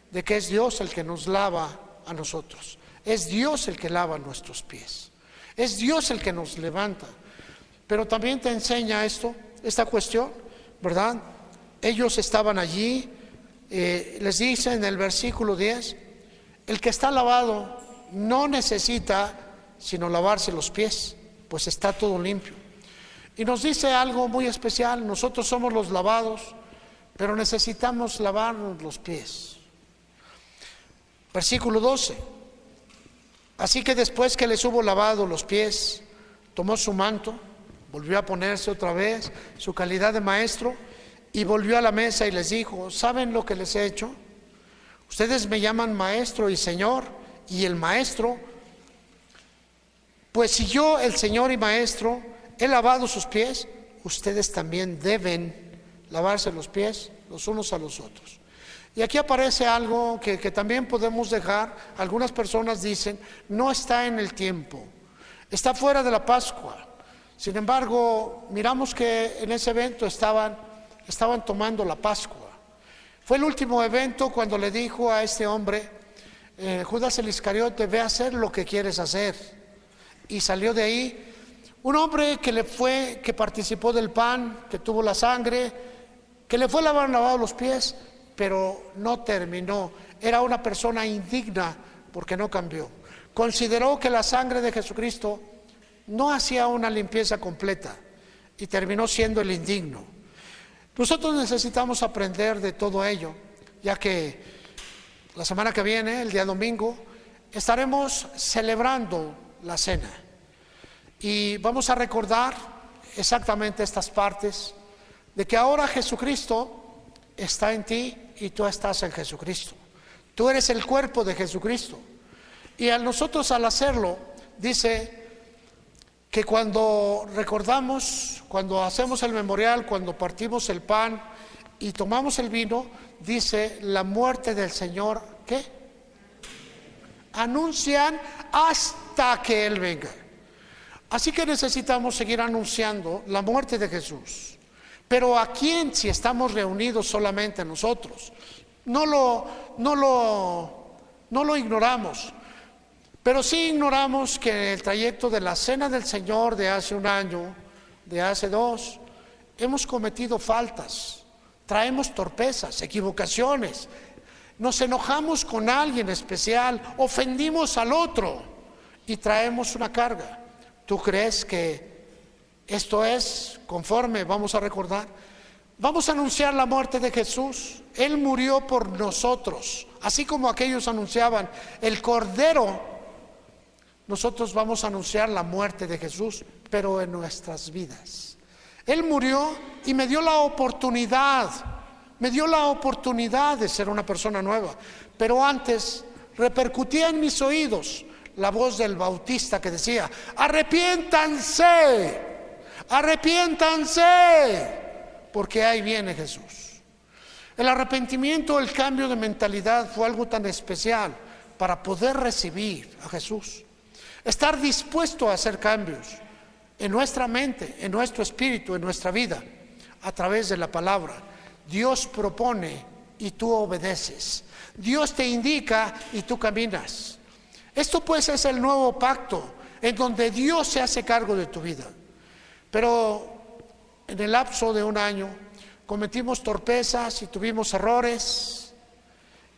S1: de que es Dios el que nos lava a nosotros. Es Dios el que lava nuestros pies. Es Dios el que nos levanta. Pero también te enseña esta cuestión, ¿verdad? Ellos estaban allí. Les dice en el versículo 10: el que está lavado no necesita sino lavarse los pies, pues está todo limpio. Y nos dice algo muy especial: nosotros somos los lavados, pero necesitamos lavarnos los pies. Versículo 12: así que después que les hubo lavado los pies, tomó su manto, volvió a ponerse otra vez su calidad de maestro, y volvió a la mesa y les dijo: ¿saben lo que les he hecho? Ustedes me llaman maestro y señor, y el maestro. Pues si yo, el señor y maestro, he lavado sus pies, ustedes también deben lavarse los pies los unos a los otros. Y aquí aparece algo que también podemos dejar. Algunas personas dicen: no está en el tiempo, está fuera de la Pascua. Sin embargo, miramos que en ese evento estaban tomando la Pascua. Fue el último evento cuando le dijo a este hombre, Judas el Iscariote: ve a hacer lo que quieres hacer. Y salió de ahí un hombre que participó del pan, que tuvo la sangre, que le fue lavado los pies, pero no terminó. Era una persona indigna porque no cambió. Consideró que la sangre de Jesucristo no hacía una limpieza completa y terminó siendo el indigno. Nosotros necesitamos aprender de todo ello, ya que la semana que viene, el día domingo, estaremos celebrando la cena y vamos a recordar exactamente estas partes de que ahora Jesucristo está en ti y tú estás en Jesucristo. Tú eres el cuerpo de Jesucristo, y nosotros al hacerlo, dice que cuando recordamos, cuando hacemos el memorial, cuando partimos el pan y tomamos el vino, dice: la muerte del Señor, ¿qué? Anuncian hasta que Él venga. Así que necesitamos seguir anunciando la muerte de Jesús. Pero ¿a quién si estamos reunidos solamente nosotros? No lo ignoramos. Pero sí ignoramos que en el trayecto de la cena del Señor de hace un año, de hace 2, hemos cometido faltas, traemos torpezas, equivocaciones, nos enojamos con alguien especial, ofendimos al otro y traemos una carga. ¿Tú crees que esto es conforme? Vamos a recordar, vamos a anunciar la muerte de Jesús. Él murió por nosotros, así como aquellos anunciaban el Cordero. nosotros vamos a anunciar la muerte de Jesús, pero en nuestras vidas. Él murió y me dio la oportunidad de ser una persona nueva. Pero antes repercutía en mis oídos la voz del Bautista que decía: arrepiéntanse, porque ahí viene Jesús. El arrepentimiento, el cambio de mentalidad fue algo tan especial para poder recibir a Jesús. Estar dispuesto a hacer cambios en nuestra mente, en nuestro espíritu, en nuestra vida, a través de la palabra. Dios propone y tú obedeces. Dios te indica y tú caminas. Esto pues es el nuevo pacto, en donde Dios se hace cargo de tu vida. Pero en el lapso de un año cometimos torpezas y tuvimos errores.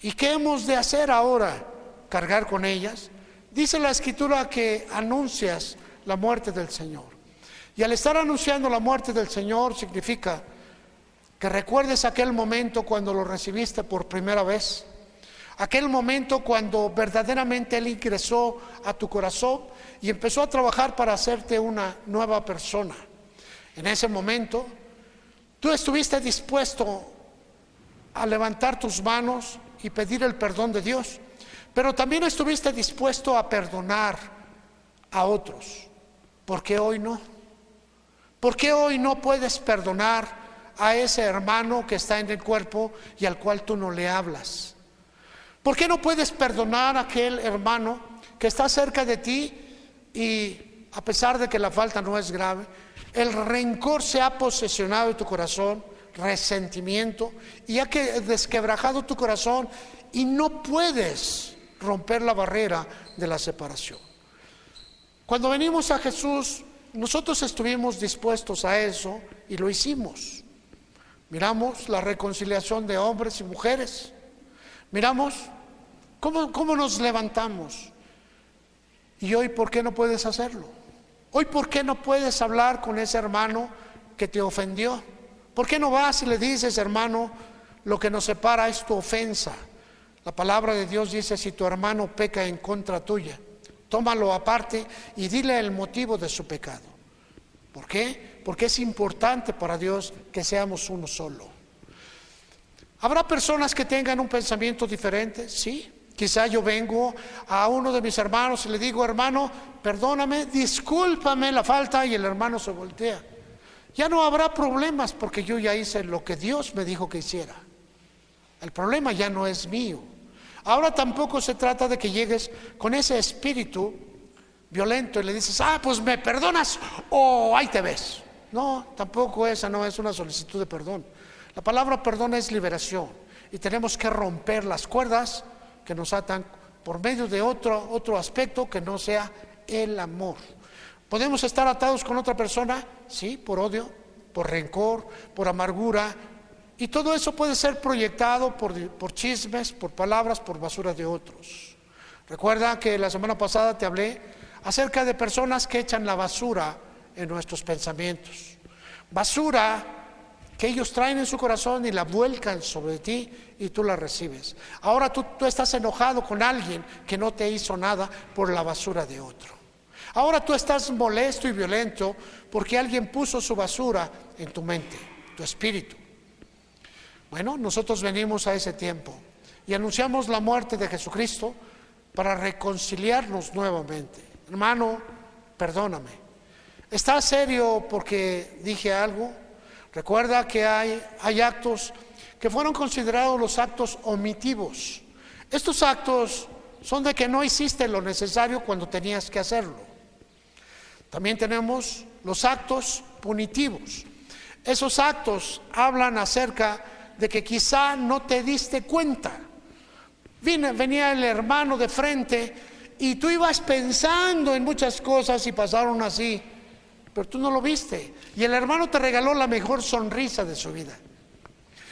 S1: ¿Y qué hemos de hacer ahora? ¿Cargar con ellas? Dice la Escritura que anuncias la muerte del Señor. Y al estar anunciando la muerte del Señor significa que recuerdes aquel momento cuando lo recibiste por primera vez. Aquel momento cuando verdaderamente Él ingresó a tu corazón y empezó a trabajar para hacerte una nueva persona. En ese momento, tú estuviste dispuesto a levantar tus manos y pedir el perdón de Dios, pero también estuviste dispuesto a perdonar a otros. ¿Por qué hoy no? ¿Por qué hoy no puedes perdonar a ese hermano que está en el cuerpo y al cual tú no le hablas? ¿Por qué no puedes perdonar a aquel hermano que está cerca de ti y a pesar de que la falta no es grave, el rencor se ha posesionado de tu corazón, resentimiento, y ha desquebrajado tu corazón y no puedes romper la barrera de la separación? Cuando venimos a Jesús, nosotros estuvimos dispuestos a eso y lo hicimos. Miramos la reconciliación de hombres y mujeres. Miramos cómo nos levantamos. Y hoy, ¿por qué no puedes hacerlo? Hoy, ¿por qué no puedes hablar con ese hermano que te ofendió? ¿Por qué no vas y le dices: hermano, lo que nos separa es tu ofensa? La palabra de Dios dice: si tu hermano peca en contra tuya, tómalo aparte y dile el motivo de su pecado. ¿Por qué? Porque es importante para Dios que seamos uno solo. ¿Habrá personas que tengan un pensamiento diferente? Sí. Quizá yo vengo a uno de mis hermanos y le digo: hermano, perdóname, discúlpame la falta, y el hermano se voltea. Ya no habrá problemas porque yo ya hice lo que Dios me dijo que hiciera. El problema ya no es mío. Ahora tampoco se trata de que llegues con ese espíritu violento y le dices: pues me perdonas o ahí te ves. No, tampoco esa no es una solicitud de perdón. La palabra perdón es liberación y tenemos que romper las cuerdas que nos atan por medio de otro aspecto que no sea el amor. ¿Podemos estar atados con otra persona? Sí, por odio, por rencor, por amargura, y todo eso puede ser proyectado por chismes, por palabras, por basura de otros. Recuerda que la semana pasada te hablé acerca de personas que echan la basura en nuestros pensamientos. Basura que ellos traen en su corazón y la vuelcan sobre ti y tú la recibes. Ahora tú estás enojado con alguien que no te hizo nada por la basura de otro. Ahora tú estás molesto y violento porque alguien puso su basura en tu mente, tu espíritu. Bueno, nosotros venimos a ese tiempo y anunciamos la muerte de Jesucristo para reconciliarnos nuevamente. Hermano, perdóname. ¿Estás serio porque dije algo? Recuerda que hay actos que fueron considerados los actos omitivos. Estos actos son de que no hiciste lo necesario cuando tenías que hacerlo. También tenemos los actos punitivos. Esos actos hablan acerca de que quizá no te diste cuenta. Venía el hermano de frente y tú ibas pensando en muchas cosas y pasaron así, pero tú no lo viste. Y el hermano te regaló la mejor sonrisa de su vida.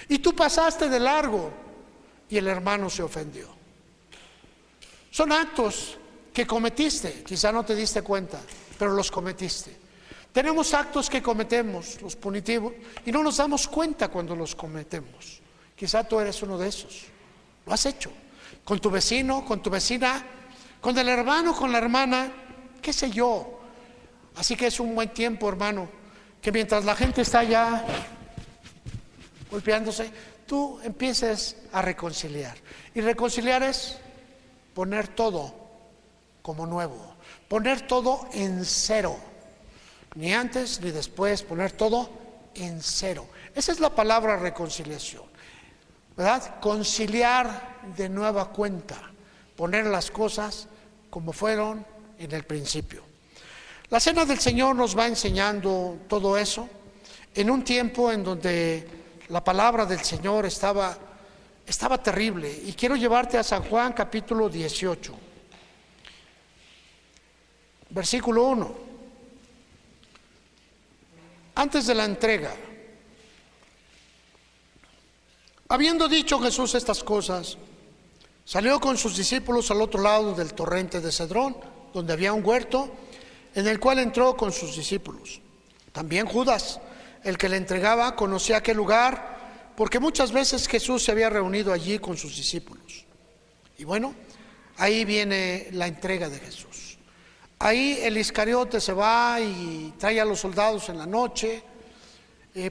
S1: Y tú pasaste de largo y el hermano se ofendió. Son actos que cometiste, quizá no te diste cuenta, pero los cometiste. Tenemos actos que cometemos, los punitivos, y no nos damos cuenta cuando los cometemos. Quizá tú eres uno de esos. Lo has hecho con tu vecino, con tu vecina, con el hermano, con la hermana. qué sé yo. Así que es un buen tiempo, hermano, que mientras la gente está ya golpeándose, tú empieces a reconciliar. Y reconciliar es poner todo como nuevo, poner todo en cero, ni antes ni después, poner todo en cero. Esa es la palabra reconciliación, ¿verdad? Conciliar de nueva cuenta, poner las cosas como fueron en el principio. La Cena del Señor nos va enseñando todo eso en un tiempo en donde la palabra del Señor estaba terrible. Y quiero llevarte a San Juan capítulo 18, versículo 1. Antes de la entrega, habiendo dicho Jesús estas cosas, salió con sus discípulos al otro lado del torrente de Cedrón, donde había un huerto, en el cual entró con sus discípulos. También Judas, el que le entregaba, conocía aquel lugar, porque muchas veces Jesús se había reunido allí con sus discípulos. Y bueno, ahí viene la entrega de Jesús. Ahí el Iscariote se va y trae a los soldados en la noche.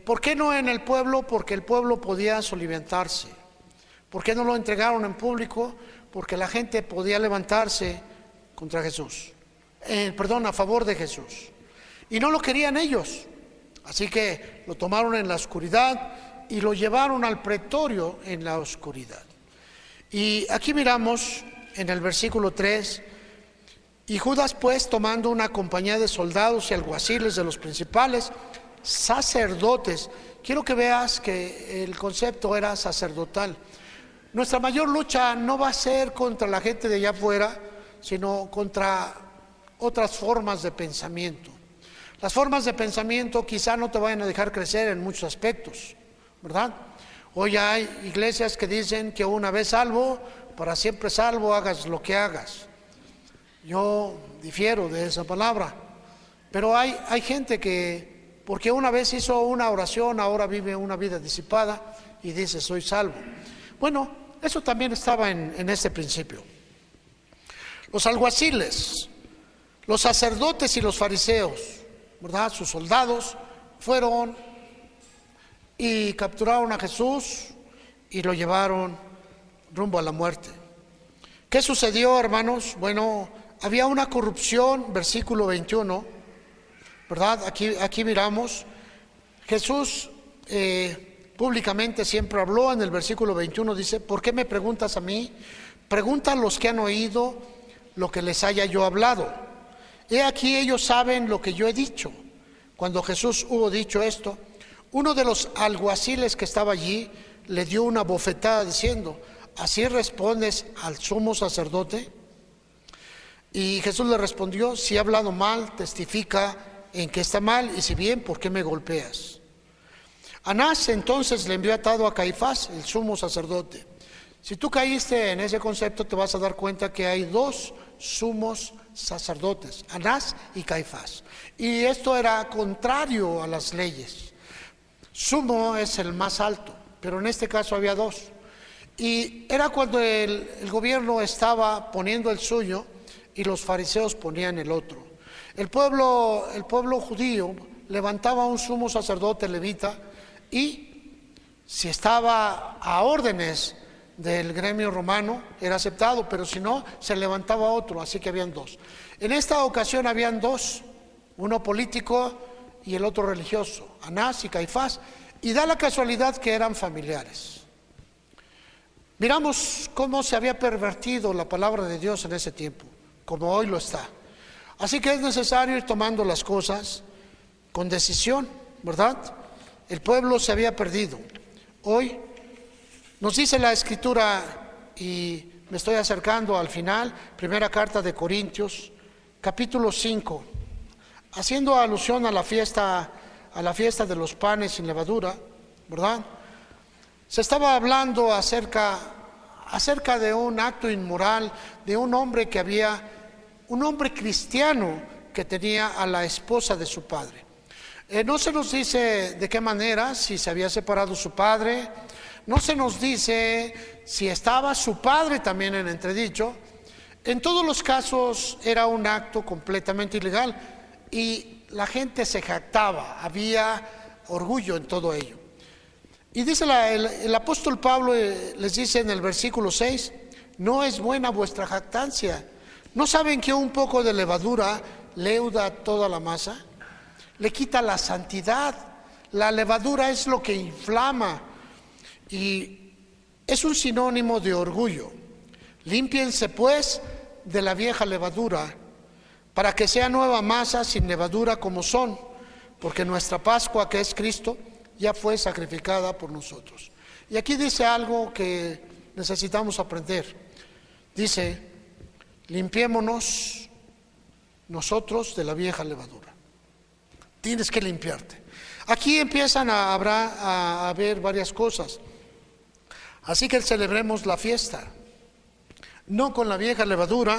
S1: ¿Por qué no en el pueblo? Porque el pueblo podía soliviantarse. ¿Por qué no lo entregaron en público? Porque la gente podía levantarse contra Jesús. A favor de Jesús. Y no lo querían ellos. Así que lo tomaron en la oscuridad y lo llevaron al pretorio en la oscuridad. Y aquí miramos en el versículo 3, y Judas pues, tomando una compañía de soldados y alguaciles de los principales sacerdotes, quiero que veas que el concepto era sacerdotal. Nuestra mayor lucha no va a ser contra la gente de allá afuera, sino contra otras formas de pensamiento. Las formas de pensamiento quizá no te vayan a dejar crecer en muchos aspectos, ¿verdad? Hoy hay iglesias que dicen que una vez salvo, para siempre salvo, hagas lo que hagas. Yo difiero de esa palabra, pero hay gente que, porque una vez hizo una oración, ahora vive una vida disipada y dice soy salvo. Bueno, eso también estaba en este principio. Los alguaciles, los sacerdotes y los fariseos, ¿verdad? Sus soldados fueron y capturaron a Jesús y lo llevaron rumbo a la muerte. ¿Qué sucedió, hermanos? Bueno, había una corrupción, versículo 21, ¿verdad? Aquí miramos, Jesús públicamente siempre habló. En el versículo 21 dice, ¿por qué me preguntas a mí? Pregunta a los que han oído lo que les haya yo hablado. He aquí ellos saben lo que yo he dicho. Cuando Jesús hubo dicho esto, uno de los alguaciles que estaba allí le dio una bofetada diciendo, ¿así respondes al sumo sacerdote? Y Jesús le respondió, si he hablado mal, testifica en que está mal, y si bien, ¿por qué me golpeas? Anás entonces le envió atado a Caifás, el sumo sacerdote. Si tú caíste en ese concepto, te vas a dar cuenta que hay dos sumos sacerdotes, Anás y Caifás. Y esto era contrario a las leyes. Sumo es el más alto, pero en este caso había dos. Y era cuando el gobierno estaba poniendo el suyo y los fariseos ponían el otro. El pueblo judío levantaba un sumo sacerdote levita y si estaba a órdenes del gremio romano era aceptado, pero si no, se levantaba otro, así que habían dos. En esta ocasión habían dos, uno político y el otro religioso, Anás y Caifás, y da la casualidad que eran familiares. Miramos cómo se había pervertido la palabra de Dios en ese tiempo, como hoy lo está. Así que es necesario ir tomando las cosas con decisión, ¿verdad? El pueblo se había perdido. Hoy nos dice la Escritura, y me estoy acercando al final, primera carta de Corintios, capítulo 5, haciendo alusión a la fiesta de los panes sin levadura, ¿verdad? Se estaba hablando acerca de un acto inmoral, de un hombre cristiano que tenía a la esposa de su padre. No se nos dice de qué manera, si se había separado su padre, no se nos dice si estaba su padre también en entredicho. En todos los casos era un acto completamente ilegal y la gente se jactaba, había orgullo en todo ello. Y dice el apóstol Pablo, les dice en el versículo 6, no es buena vuestra jactancia. ¿No saben que un poco de levadura leuda toda la masa? Le quita la santidad. La levadura es lo que inflama y es un sinónimo de orgullo. Límpiense pues de la vieja levadura, para que sea nueva masa sin levadura como son, porque nuestra Pascua, que es Cristo, ya fue sacrificada por nosotros. Y aquí dice algo que necesitamos aprender. Dice, limpiémonos nosotros de la vieja levadura. Tienes que limpiarte. Aquí empiezan a haber varias cosas. Así que celebremos la fiesta, no con la vieja levadura,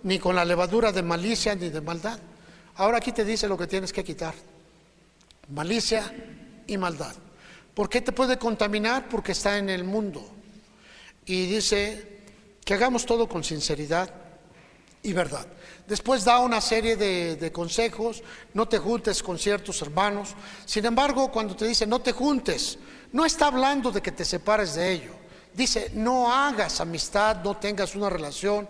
S1: ni con la levadura de malicia ni de maldad. Ahora aquí te dice lo que tienes que quitar: malicia y maldad. ¿Por qué te puede contaminar? Porque está en el mundo. Y dice que hagamos todo con sinceridad y verdad. Después da una serie de consejos. No te juntes con ciertos hermanos. Sin embargo, cuando te dice no te juntes, no está hablando de que te separes de ellos. Dice, no hagas amistad, no tengas una relación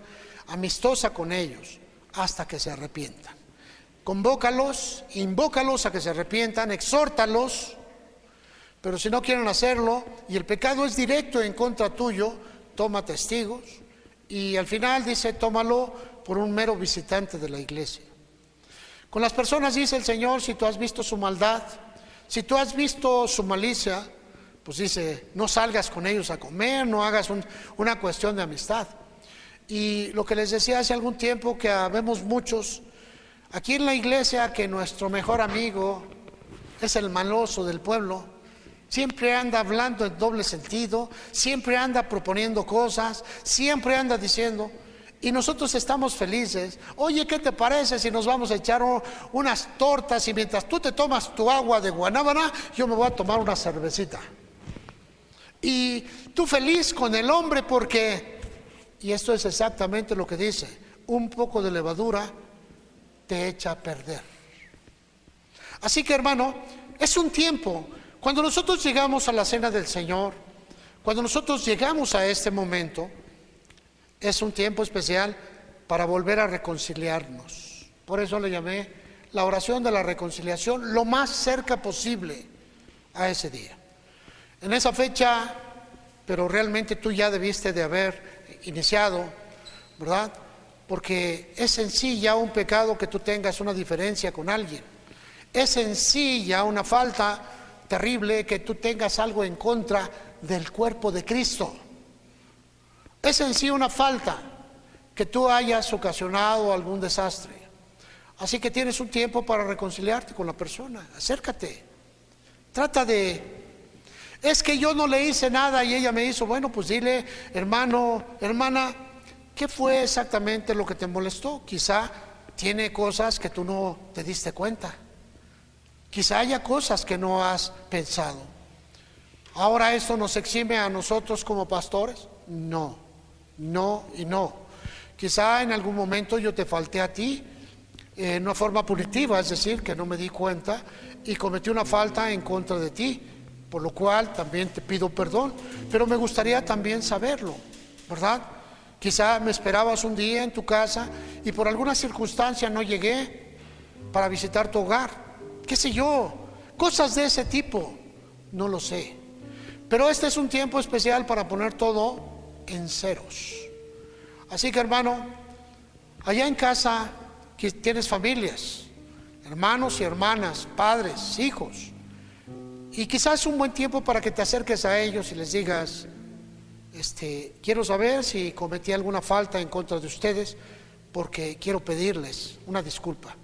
S1: amistosa con ellos hasta que se arrepientan. Convócalos, invócalos a que se arrepientan, exhórtalos, pero si no quieren hacerlo y el pecado es directo en contra tuyo, toma testigos y al final dice, tómalo por un mero visitante de la iglesia. Con las personas dice el Señor, si tú has visto su maldad, si tú has visto su malicia, pues dice, no salgas con ellos a comer, no hagas una cuestión de amistad. Y lo que les decía hace algún tiempo, que habemos muchos aquí en la iglesia que nuestro mejor amigo es el maloso del pueblo. Siempre anda hablando en doble sentido, siempre anda proponiendo cosas, siempre anda diciendo, y nosotros estamos felices. Oye, ¿qué te parece si nos vamos a echar unas tortas y mientras tú te tomas tu agua de guanábana, yo me voy a tomar una cervecita? Y tú feliz con el hombre porque, y esto es exactamente lo que dice, un poco de levadura te echa a perder. Así que hermano, es un tiempo, cuando nosotros llegamos a la cena del Señor, cuando nosotros llegamos a este momento, es un tiempo especial para volver a reconciliarnos. Por eso le llamé la oración de la reconciliación, lo más cerca posible a ese día. En esa fecha, pero realmente tú ya debiste de haber iniciado, ¿verdad? Porque es en sí ya un pecado que tú tengas una diferencia con alguien. Es en sí ya una falta terrible que tú tengas algo en contra del cuerpo de Cristo. Es en sí una falta que tú hayas ocasionado algún desastre. Así que tienes un tiempo para reconciliarte con la persona. Acércate. Trata de... Es que yo no le hice nada y ella me hizo. Bueno, pues dile, hermano, hermana, ¿qué fue exactamente lo que te molestó? Quizá tiene cosas que tú no te diste cuenta. Quizá haya cosas que no has pensado. ¿Ahora esto nos exime a nosotros como pastores? No, no y no. Quizá en algún momento yo te falté a ti en una forma punitiva, es decir, que no me di cuenta y cometí una falta en contra de ti, por lo cual también te pido perdón, pero me gustaría también saberlo, ¿verdad? Quizá me esperabas un día en tu casa y por alguna circunstancia no llegué para visitar tu hogar, qué sé yo, cosas de ese tipo, no lo sé. Pero este es un tiempo especial para poner todo en ceros. Así que hermano, allá en casa que tienes familias, hermanos y hermanas, padres, hijos, y quizás es un buen tiempo para que te acerques a ellos y les digas, quiero saber si cometí alguna falta en contra de ustedes, porque quiero pedirles una disculpa.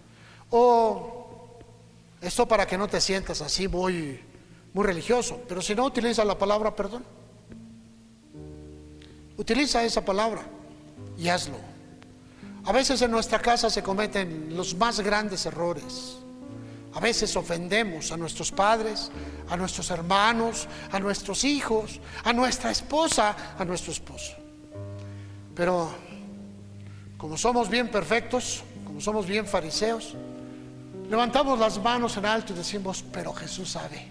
S1: O esto para que no te sientas así muy religioso, pero si no, utiliza la palabra perdón. Utiliza esa palabra y hazlo. A veces en nuestra casa se cometen los más grandes errores. A veces ofendemos a nuestros padres, a nuestros hermanos, a nuestros hijos, a nuestra esposa, a nuestro esposo. Pero como somos bien perfectos, como somos bien fariseos, levantamos las manos en alto y decimos, pero Jesús sabe.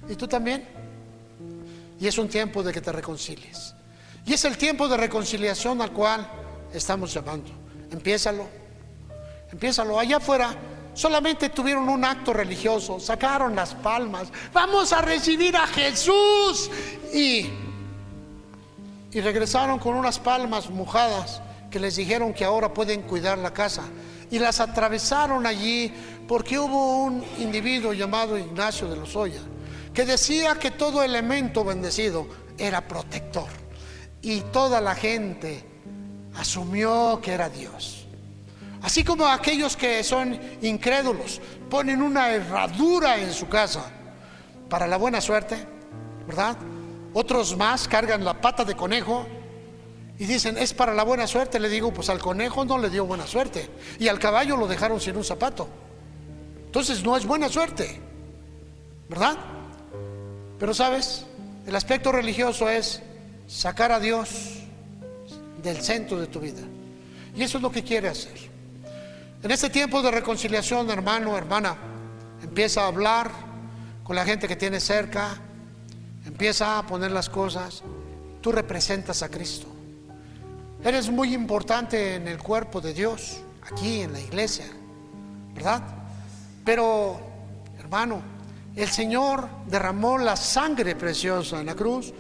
S1: ¿Y tú también? Y es un tiempo de que te reconcilies. Y es el tiempo de reconciliación al cual estamos llamando. Empiézalo. Allá afuera solamente tuvieron un acto religioso, sacaron las palmas, vamos a recibir a Jesús, y regresaron con unas palmas mojadas que les dijeron que ahora pueden cuidar la casa, y las atravesaron allí porque hubo un individuo llamado Ignacio de Lozoya que decía que todo elemento bendecido era protector, y toda la gente asumió que era Dios. Así como aquellos que son incrédulos ponen una herradura en su casa para la buena suerte, ¿verdad? Otros más cargan la pata de conejo y dicen, es para la buena suerte. Le digo, pues al conejo no le dio buena suerte, y al caballo lo dejaron sin un zapato. Entonces no es buena suerte, ¿verdad? Pero sabes, el aspecto religioso es sacar a Dios del centro de tu vida, y eso es lo que quiere hacer. En este tiempo de reconciliación, hermano, hermana, empieza a hablar con la gente que tienes cerca, empieza a poner las cosas. Tú representas a Cristo, eres muy importante en el cuerpo de Dios, aquí en la iglesia, ¿verdad? Pero, hermano, el Señor derramó la sangre preciosa en la cruz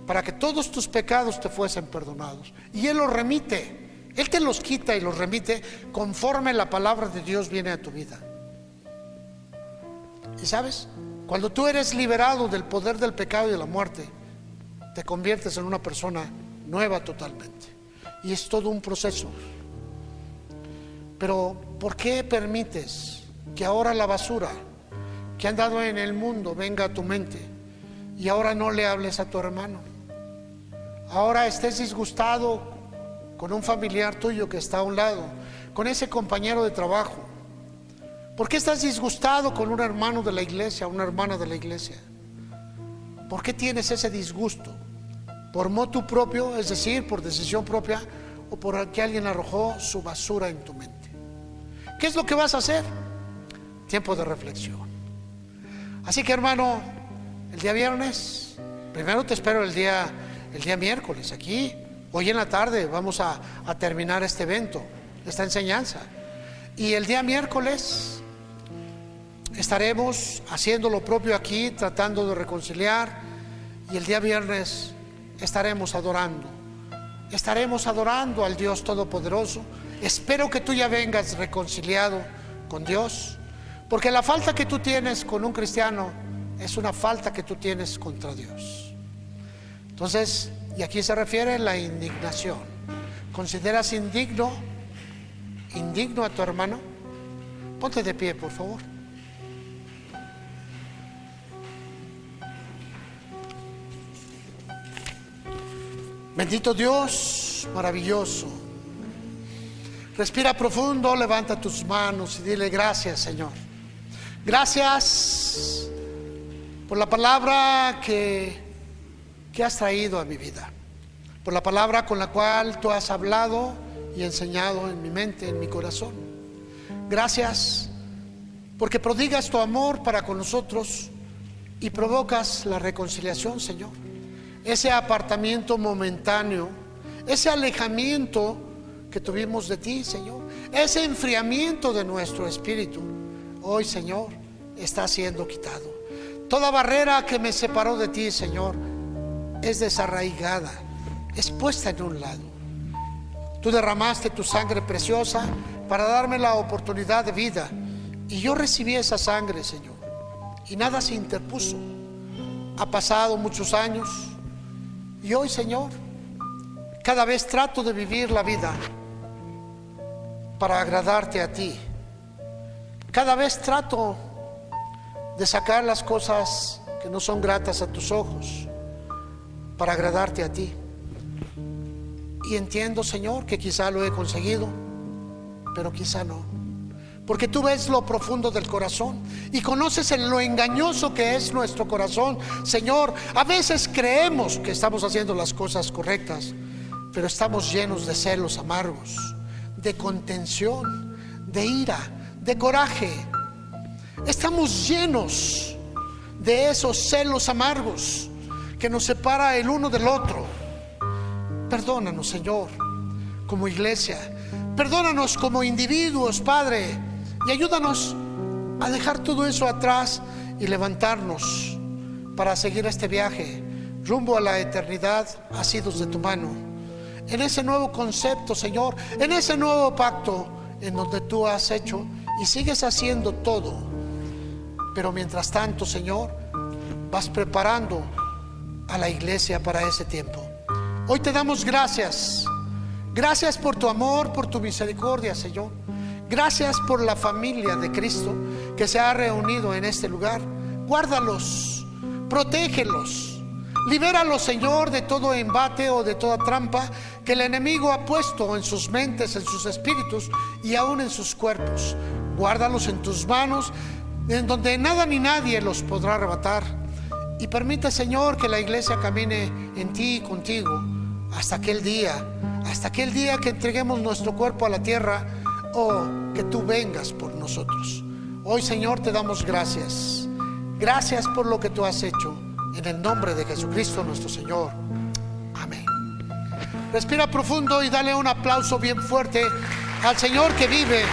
S1: para que todos tus pecados te fuesen perdonados, y Él los remite. Él te los quita y los remite conforme la palabra de Dios viene a tu vida. Y sabes, cuando tú eres liberado del poder del pecado y de la muerte, te conviertes en una persona nueva totalmente. Y es todo un proceso. Pero ¿por qué permites que ahora la basura que han dado en el mundo venga a tu mente, y ahora no le hables a tu hermano? Ahora estés disgustado con un familiar tuyo que está a un lado, con ese compañero de trabajo. ¿Por qué estás disgustado con un hermano de la iglesia, una hermana de la iglesia? ¿Por qué tienes ese disgusto? ¿Por motu propio, es decir, por decisión propia, o por que alguien arrojó su basura en tu mente? ¿Qué es lo que vas a hacer? Tiempo de reflexión. Así que, hermano, el día viernes, primero te espero el día miércoles aquí. Hoy en la tarde vamos a terminar este evento, esta enseñanza, y el día miércoles estaremos haciendo lo propio aquí, tratando de reconciliar, y el día viernes estaremos adorando al Dios Todopoderoso. Espero que tú ya vengas reconciliado con Dios, porque la falta que tú tienes con un cristiano es una falta que tú tienes contra Dios. Entonces, y aquí se refiere a la indignación. ¿Consideras indigno a tu hermano? Ponte de pie, por favor. Bendito Dios, maravilloso. Respira profundo, levanta tus manos y dile: gracias, Señor. Gracias por la palabra que has traído a mi vida, por la palabra con la cual tú has hablado y enseñado en mi mente, en mi corazón. Gracias porque prodigas tu amor para con nosotros y provocas la reconciliación, Señor. Ese apartamiento momentáneo, ese alejamiento que tuvimos de ti, Señor, ese enfriamiento de nuestro espíritu, hoy, Señor, está siendo quitado. Toda barrera que me separó de ti, Señor, es desarraigada, es puesta en un lado. Tú derramaste tu sangre preciosa para darme la oportunidad de vida, y yo recibí esa sangre, Señor, y nada se interpuso. Ha pasado muchos años y hoy, Señor, cada vez trato de vivir la vida para agradarte a ti. Cada vez trato de sacar las cosas que no son gratas a tus ojos para agradarte a ti. Y entiendo, Señor, que quizá lo he conseguido, pero quizá no, porque tú ves lo profundo del corazón y conoces lo engañoso que es nuestro corazón. Señor, a veces creemos que estamos haciendo las cosas correctas, pero estamos llenos de celos amargos, de contención, de ira, de coraje. Estamos llenos de esos celos amargos que nos separa el uno del otro. Perdónanos, Señor, como iglesia. Perdónanos como individuos, Padre, y ayúdanos a dejar todo eso atrás y levantarnos para seguir este viaje rumbo a la eternidad, asidos de tu mano, en ese nuevo concepto, Señor, en ese nuevo pacto en donde tú has hecho y sigues haciendo todo. Pero mientras tanto, Señor, vas preparando a la iglesia para ese tiempo. Hoy te damos gracias. Gracias por tu amor, por tu misericordia, Señor. Gracias por la familia de Cristo que se ha reunido en este lugar. Guárdalos, protégelos, libéralos, Señor, de todo embate o de toda trampa que el enemigo ha puesto en sus mentes, en sus espíritus y aún en sus cuerpos. Guárdalos en tus manos, en donde nada ni nadie los podrá arrebatar. Y permite, Señor, que la iglesia camine en ti y contigo hasta aquel día que entreguemos nuestro cuerpo a la tierra o que tú vengas por nosotros. Hoy, Señor, te damos gracias. Gracias por lo que tú has hecho, en el nombre de Jesucristo nuestro Señor. Amén. Respira profundo y dale un aplauso bien fuerte al Señor que vive